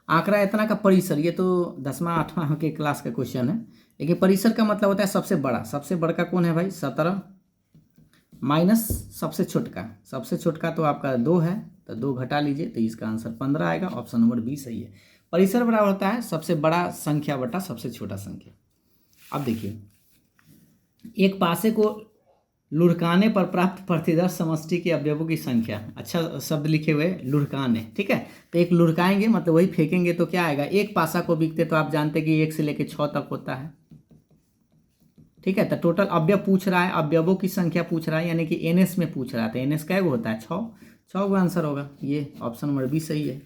आंकड़ा इतना का परिसर, ये तो 10वां 8वां के क्लास का क्वेश्चन है, लेकिन परिसर का मतलब होता है सबसे बड़ा। सबसे बड़ा का कौन है भाई, 17 माइनस सबसे छोटका तो आपका 2 है, तो 2 घटा लीजिए तो इसका आंसर 15 आएगा, ऑप्शन नंबर बी सही है। परिसर बराबर होता है सबसे बड़ा संख्या बटा सबसे छोटा संख्या। अब देखिए, एक पासे को लुढ़काने पर प्राप्त प्रतिदर्श समष्टि के अवयवों की संख्या, अच्छा शब्द लिखे हुए लुढ़काने, ठीक है। तो एक लुढ़काएंगे मतलब वही फेंकेंगे तो क्या आएगा, एक पासा को बिकते तो आप जानते हैं कि 1 से लेकर 6 तक होता है, ठीक है। तो टोटल अवयव पूछ रहा है, अवयवों की संख्या पूछ रहा है, यानी कि NS में पूछ रहा था, NS क्या होता है 6 का आंसर होगा, ये ऑप्शन नंबर बी सही है।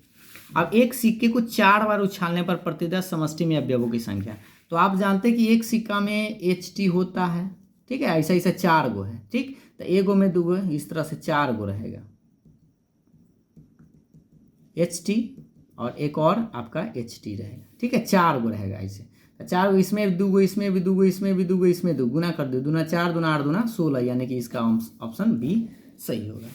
अब एक सिक्के को 4 बार उछालने पर प्रतिदर्श समष्टि में अवयवों की संख्या, तो आप जानते हैं कि एक सिक्का में HT होता है, ठीक है, ऐसा ऐसा 4 गो है, ठीक, तो 1 गो में 2 गो, इस तरह से 4 गो रहेगा HT और एक और आपका HT रहेगा, ठीक है, 4 गो रहेगा ऐसे, तो 4 गो, इसमें 2 गो, इसमें भी 2 गो, इसमें भी 2 गो, इसमें 2, गुना कर दो, दूना 4 दूना 8 दूना 16, यानी कि इसका ऑप्शन बी सही होगा।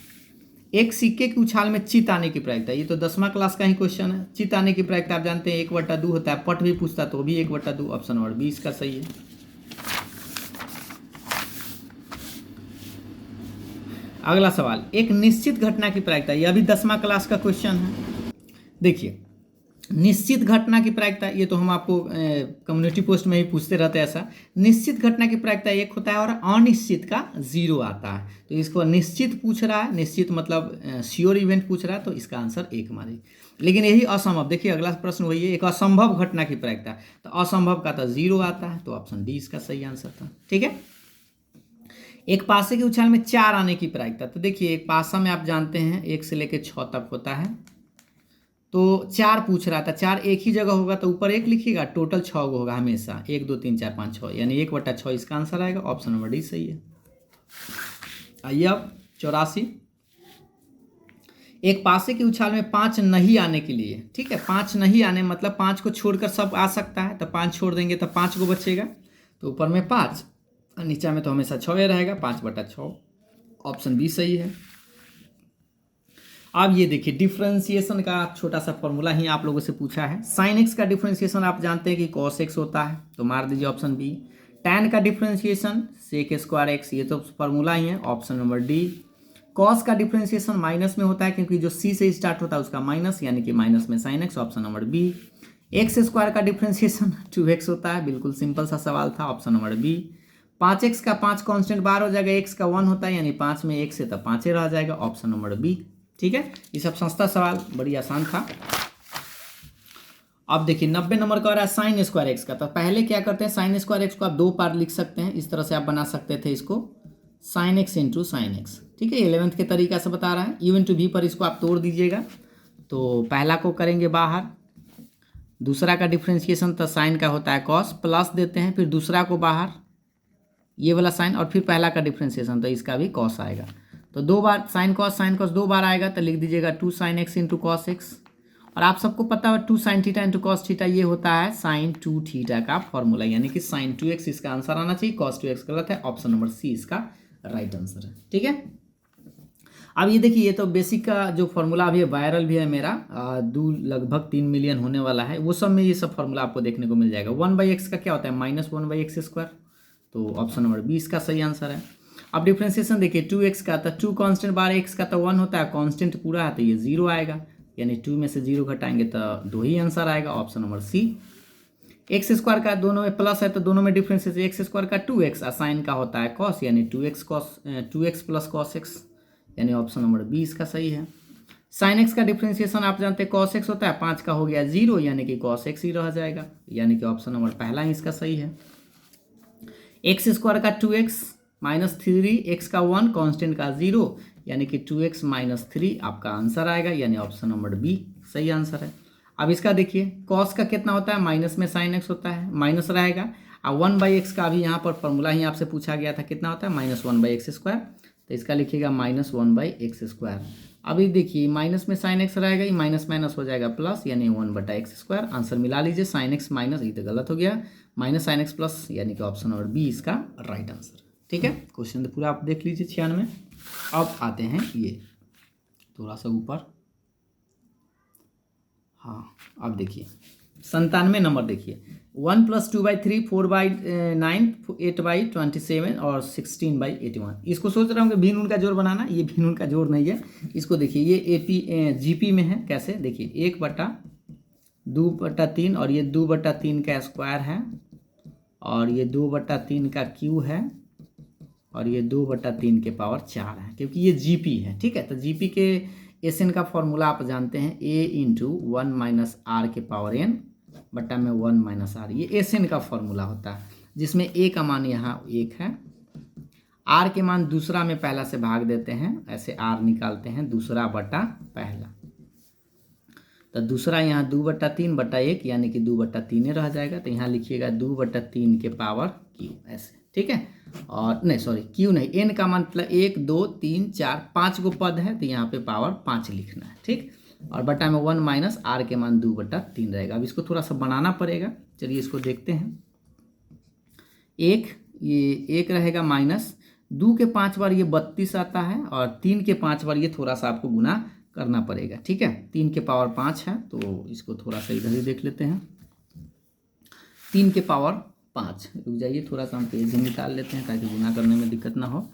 एक सिक्के की उछाल में चित आने की प्रायिकता, ये तो 10वां क्लास का ही क्वेश्चन है। चित आने की प्रायिकता आप जानते हैं 1/2 होता है, पट भी पूछता तो भी 1/2, ऑप्शन नंबर बी इसका सही है। अगला सवाल, एक निश्चित घटना की प्रायिकता, यह भी 10वां क्लास का क्वेश्चन है। देखिए, निश्चित घटना की प्रायिकता, ये तो हम आपको कम्युनिटी पोस्ट में ही पूछते रहते हैं ऐसा। निश्चित घटना की प्रायिकता 1 होता है और अनिश्चित का 0 आता है, तो इसको निश्चित पूछ रहा है, निश्चित मतलब श्योर इवेंट पूछ रहा है, तो इसका आंसर 1 मानिए। लेकिन यही असंभव, देखिए अगला प्रश्न वही है, एक असंभव घटना की प्रायिकता, तो असंभव का तो 0 आता है, तो ऑप्शन डी इसका सही आंसर था, ठीक है। एक पासे के उछाल में 4 आने की प्रायिकता, तो देखिए एक पासा में आप जानते हैं 1 से लेकर 6 तक होता है, तो 4 पूछ रहा था, 4 एक ही जगह होगा तो ऊपर 1 लिखिएगा, टोटल 6 गो होगा हमेशा, 1 2 3 4 5 6, यानी 1/6 इसका आंसर आएगा, ऑप्शन नंबर डी सही है। आइए अब 84, एक पासे की उछाल में 5 नहीं आने के लिए, ठीक है, 5 नहीं आने मतलब 5 को छोड़कर सब आ सकता है, तो 5 छोड़ देंगे तो 5 को बचेगा, तो ऊपर में 5 और नीचे में तो हमेशा 6 रहेगा, 5/6, ऑप्शन बी सही है। अब ये देखिए, डिफरेंशिएशन का छोटा सा फॉर्मूला ही आप लोगों से पूछा है। साइन एक्स का डिफरेंशिएशन आप जानते हैं कि कॉस एक्स होता है, तो मार दीजिए ऑप्शन बी। टैन का डिफरेंशिएशन सेक स्क्वायर एक्स, ये तो फॉर्मूला ही है, ऑप्शन नंबर डी। कॉस का डिफरेंशिएशन माइनस में होता है, क्योंकि जो सी से स्टार्ट होता है उसका माइनस, यानी कि माइनस में sine X, option number B. X square का डिफ्रेंशिएशन 2x होता है, बिल्कुल सिंपल सा सवाल था, ऑप्शन नंबर बी। 5x का 5 कांस्टेंट बाहर हो जाएगा, x का 1 होता है, यानी 5 में 1 से तो 5 रह जाएगा, ऑप्शन नंबर बी। ठीक है, ये सब सस्ता सवाल, बड़ी आसान था। अब देखिए 90 नंबर का हो रहा है साइन स्क्वायर एक्स का। तो पहले क्या करते हैं, साइन स्क्वायर एक्स को आप दो पार्ट लिख सकते हैं, इस तरह से आप बना सकते थे इसको, sine x into sine x. ठीक है, 11th के तरीका से बता रहा है, यू इंटू वी पर इसको आप तोड़ दीजिएगा। तो पहला को करेंगे बाहर, दूसरा का डिफ्रेंशिएशन तो साइन का होता है कॉस, प्लस देते हैं, फिर दूसरा को बाहर ये वाला साइन, और फिर पहला का डिफ्रेंशिएशन तो इसका भी कॉस आएगा। तो दो बार साइन कॉस दो बार आएगा, तो लिख दीजिएगा 2 sin x into cos x. और आप सबको पता है 2 sin theta into cos theta, ये होता है sin 2 थीटा का फॉर्मूला, यानी कि sin 2x इसका आंसर आना चाहिए, cos 2x गलत है, ऑप्शन नंबर सी इसका राइट आंसर है। ठीक है, अब ये देखिए, ये तो बेसिक का जो फॉर्मूला अभी वायरल भी है मेरा, लगभग 3 मिलियन होने वाला है, वो सब में ये सब फॉर्मूला आपको देखने को मिल जाएगा। 1/x का क्या होता है, -1/x², तो ऑप्शन नंबर बी इसका सही आंसर है। अब डिफ्रेंशिएशन देखिए 2x का, तो 2 कांस्टेंट बार x का तो 1 होता है, कांस्टेंट पूरा है तो ये 0 आएगा, यानी 2 में से 0 घटाएंगे तो 2 ही आंसर आएगा, option number C. X square का दोनों में प्लस है तो दोनों में डिफरेंस है, एक्स स्क्वायर का 2x, साइन का होता है कॉस, यानी 2x प्लस कॉस एक्स, यानी ऑप्शन नंबर बी इसका सही है। साइन एक्स का डिफ्रेंशिएशन आप जानते हैं कॉस एक्स होता है, 5 का हो गया 0, यानी कि कॉस एक्स ही रह जाएगा, यानी कि ऑप्शन नंबर पहला ही इसका सही है। एक्स स्क्वायर का 2x माइनस 3, एक्स का 1, कांस्टेंट का 0, यानी कि 2x माइनस 3 आपका आंसर आएगा, यानी ऑप्शन नंबर बी सही आंसर है। अब इसका देखिए कॉस का कितना होता है, माइनस में साइन एक्स होता है, माइनस रहेगा। अब 1/x का भी यहाँ पर फॉर्मूला ही आपसे पूछा गया था, कितना होता है, -1/x², तो इसका लिखिएगा -1/x²। अभी देखिए माइनस में साइन एक्स रहेगा, ये माइनस माइनस हो जाएगा प्लस, यानी 1/x²। आंसर मिला लीजिए, साइन एक्स माइनस, ये तो गलत हो गया, माइनस साइन एक्स प्लस, यानी कि ऑप्शन नंबर बी इसका राइट आंसर। ठीक है, क्वेश्चन तो पूरा आप देख लीजिए 96। अब आते हैं ये थोड़ा सा ऊपर, हाँ अब देखिए 97 नंबर देखिए, 1 + 2/3, 4/9, 8/27 और 16/81। इसको सोच रहा हूँ कि भिन्न का जोड़ बनाना, ये भिन्न का जोड़ नहीं है। इसको देखिए ये जीपी में है, कैसे देखिए 1/2/3 और ये 2/3 का स्क्वायर है, और ये 2/3 का क्यू है, और ये 2/3 के पावर 4 है, क्योंकि ये जीपी है। ठीक है, तो जीपी के एस एन का फॉर्मूला आप जानते हैं, a इंटू 1 - r के पावर n बट्टा में 1 - r, ये एस एन का फॉर्मूला होता है, जिसमें a का मान यहाँ 1 है, r के मान दूसरा में पहला से भाग देते हैं, ऐसे r निकालते हैं, दूसरा बटा पहला, तो दूसरा यहाँ 2/3/1, यानी कि 2/3 रह जाएगा, तो यहाँ लिखिएगा 2/3 के पावर q, ऐसे। ठीक है, और नहीं सॉरी क्यू नहीं, एन का मान मतलब 1 2 3 4 5 गो पद है, तो यहाँ पे पावर 5 लिखना है। ठीक, और बटा में 1 - r के मान 2/3 रहेगा। अब इसको थोड़ा सा बनाना पड़ेगा, चलिए इसको देखते हैं। ये 1 रहेगा, माइनस 2 के 5 बार ये 32 आता है, और 3 के 5 बार ये थोड़ा सा आपको गुना करना पड़ेगा। ठीक है, 3 के पावर 5 है, तो इसको थोड़ा सा इधर ही देख लेते हैं, 3 के पावर 5, रुक जाइए थोड़ा सा हम पेज निकाल लेते हैं ताकि गुना करने में दिक्कत ना हो।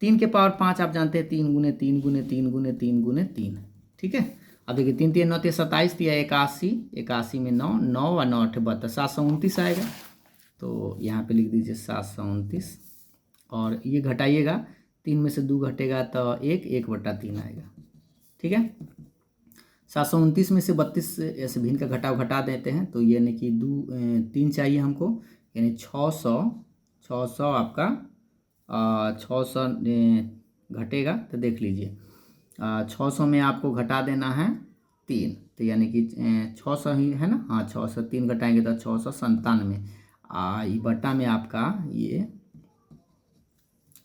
3 के पावर 5 आप जानते हैं 3 × 3 × 3 × 3 × 3। ठीक है, अब देखिए 3 3 9 27, 81, 81 में 9, 9 और 9 8 72, 729 आएगा, तो यहाँ पे लिख दीजिए 729, और ये घटाइएगा, 3 में से 2 घटेगा तो 1/3 आएगा। ठीक है, 729 में से 32 ऐसे भिन्न का घटाव घटा देते हैं, तो यानी कि 3 चाहिए हमको, यानी 600 आपका 600 घटेगा, तो देख लीजिए 600 में आपको घटा देना है 3, तो यानी कि 600 ही है ना, हाँ 600, 3 घटाएंगे तो 697, ये बटा में आपका ये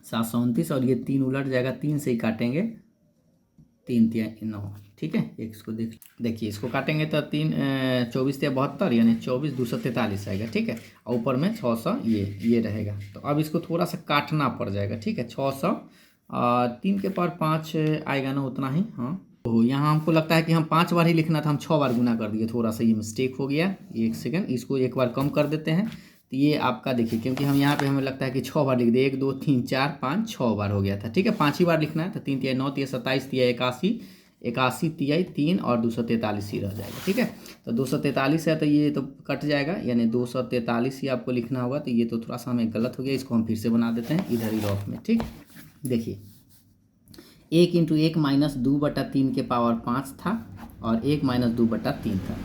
729, और ये 3 उलट जाएगा, 3 से ही काटेंगे, 3 3 9। ठीक है, इसको देखिए इसको काटेंगे तो 3 24 × 72, यानी 24 243 आएगा। ठीक है, और ऊपर में 600 ये रहेगा, तो अब इसको थोड़ा सा काटना पड़ जाएगा। ठीक है, 600 3 के पावर 5 आएगा ना, उतना ही। हाँ, तो यहाँ हमको लगता है कि हम 5 बार ही लिखना था, हम 6 बार गुना कर दिए, थोड़ा सा ये मिस्टेक हो गया। एक सेकेंड, इसको एक बार कम कर देते हैं, तो ये आपका देखिए, क्योंकि हम यहाँ पे हमें लगता है कि 6 बार लिख दिए, 1 2 3 4 5 6 बार हो गया था। ठीक है, 5 ही बार लिखना है, तो 3 × 9 = 27, 81, 81 तिहाई 3 और 243 ही रह जाएगा। ठीक है, तो 243 है तो ये तो कट जाएगा, यानी 243 ही आपको लिखना होगा। तो ये तो थोड़ा सा हमें गलत हो गया, इसको हम फिर से बना देते हैं इधर ही रफ में। ठीक, देखिए 1 × 1 - 2/3 के पावर 5 था और 1 - 2/3 था।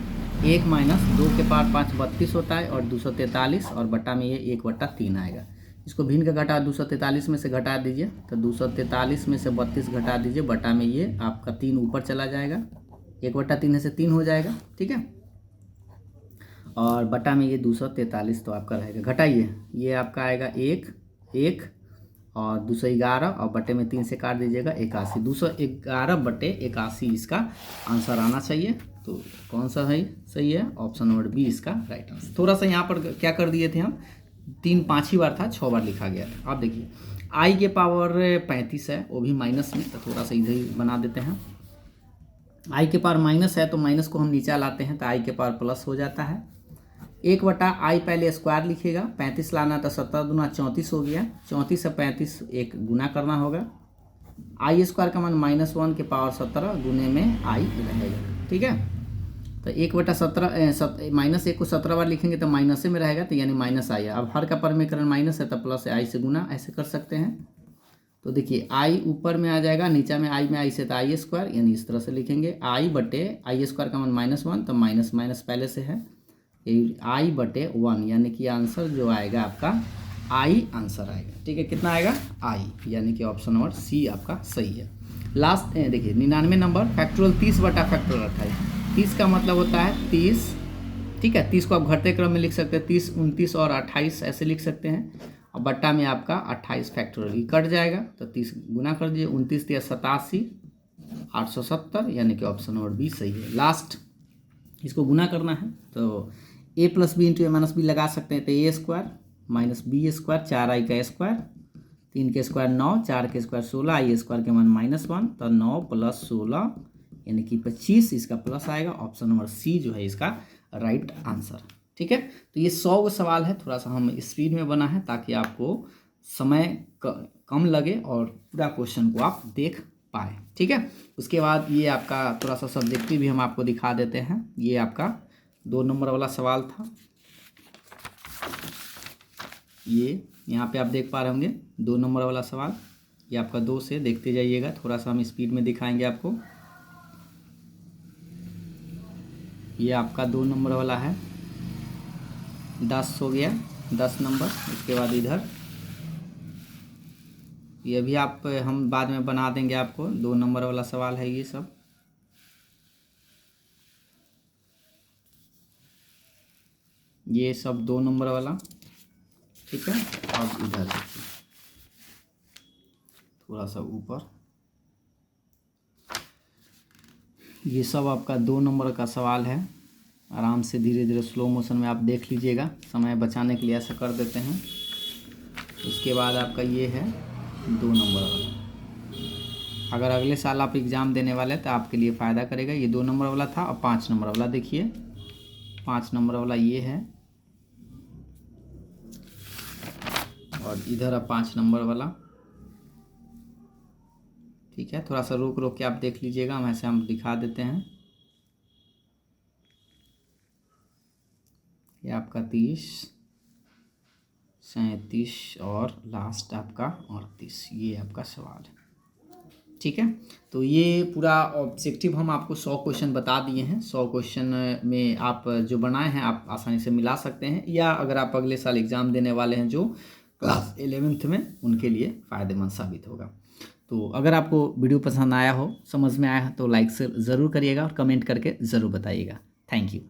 1 - 2 के पावर 5 32 होता है और 243 और बटा में ये 1/3 आएगा। इसको भिन्न का घटा 243 में से घटा दीजिए, तो 243 में से 32 घटा दीजिए, बटा में ये आपका 3 ऊपर चला जाएगा, 1/3 से 3 हो जाएगा। ठीक है, और बटा में ये 243 तो आपका रहेगा। घटाइए, ये आपका आएगा 1 1 और 211 और बटे में 3 से काट दीजिएगा 81। 211/81 इसका आंसर आना चाहिए। तो कौन सा है सही है? ऑप्शन नंबर बी इसका राइट आंसर। थोड़ा सा यहाँ पर क्या कर दिए थे हम, 3 5 ही बार था, 6 बार लिखा गया था। आप देखिए आई के पावर 35 है, वो भी माइनस में, तो थोड़ा सा इधर ही बना देते हैं। आई के पावर माइनस है तो माइनस को हम नीचे लाते हैं तो आई के पावर प्लस हो जाता है। 1/आई पहले स्क्वायर लिखिएगा, 35 लाना तो 17 दूना 34 हो गया। 34 से 35 एक गुना करना होगा। आई स्क्वायर का मान -1 के पावर 17 गुने में आई रहेगा। ठीक है, तो 1/17 -1 को 17 बार लिखेंगे तो माइनस में रहेगा, तो यानी माइनस आई है। अब हर का परमीकरण माइनस है तो प्लस आई से गुना ऐसे कर सकते हैं। तो देखिए आई ऊपर में आ जाएगा, नीचे में आई से तो आई स्क्वायर, यानी इस तरह से लिखेंगे आई स्क्वायर का मान -1 तो माइनस माइनस पहले से है, I/1, यानी कि आंसर जो आएगा आपका आई आंसर आएगा। ठीक है, कितना आएगा? आई, यानी कि ऑप्शन नंबर सी आपका सही है। लास्ट देखिए 99 नंबर, फैक्टोरियल 30/फैक्टोरियल 28। 30 का मतलब होता है 30। ठीक है, 30 को आप घटते क्रम में लिख सकते हैं, 30 29 और 28 ऐसे लिख सकते हैं। और बट्टा में आपका 28 फैक्टोरियल कट जाएगा, तो 30 गुना कर दीजिए, 29 × 87 870, यानी कि ऑप्शन नंबर बी सही है। लास्ट इसको गुना करना है तो a + b × a - b लगा सकते हैं, तो a² - b², 4i का स्क्वायर, 3 के स्क्वायर 9, 4 के स्क्वायर 16, आई स्क्वायर के मान -1, तो 9 + 16 यानी कि 25 इसका प्लस आएगा। ऑप्शन नंबर सी जो है इसका राइट आंसर। ठीक है, तो ये 100 सवाल है, थोड़ा सा हम स्पीड में बना है ताकि आपको समय कम लगे और पूरा क्वेश्चन को आप देख पाए। ठीक है, उसके बाद ये आपका थोड़ा सा सब्जेक्टिव भी हम आपको दिखा देते हैं। ये आपका 2 नंबर वाला सवाल था, ये यहाँ पे आप देख पा रहे होंगे 2 नंबर वाला सवाल। ये आपका 2 से देखते जाइएगा, थोड़ा सा हम स्पीड में दिखाएंगे आपको। ये आपका 2 नंबर वाला है, 10 हो गया, 10 नंबर। उसके बाद इधर ये भी हम बाद में बना देंगे आपको, 2 नंबर वाला सवाल है ये सब। ये सब 2 नंबर वाला। ठीक है, अब इधर देखिए थोड़ा सा ऊपर, ये सब आपका 2 नंबर का सवाल है। आराम से धीरे धीरे स्लो मोशन में आप देख लीजिएगा, समय बचाने के लिए ऐसा कर देते हैं। उसके बाद आपका ये है 2 नंबर वाला। अगर अगले साल आप एग्ज़ाम देने वाले हैं तो आपके लिए फ़ायदा करेगा। ये 2 नंबर वाला था। और 5 नंबर वाला देखिए, 5 नंबर वाला ये है, और इधर अब 5 नंबर वाला। ठीक है, थोड़ा सा रोक रोक के आप देख लीजिएगा, हम ऐसे हम दिखा देते हैं। ये आपका 30, 37 और लास्ट आपका 38, ये आपका सवाल है। ठीक है, तो ये पूरा ऑब्जेक्टिव हम आपको 100 क्वेश्चन बता दिए हैं। 100 क्वेश्चन में आप जो बनाए हैं आप आसानी से मिला सकते हैं, या अगर आप अगले साल एग्ज़ाम देने वाले हैं जो क्लास 11th में, उनके लिए फ़ायदेमंद साबित होगा। तो अगर आपको वीडियो पसंद आया हो, समझ में आया हो, तो लाइक से ज़रूर करिएगा और कमेंट करके ज़रूर बताइएगा। Thank you.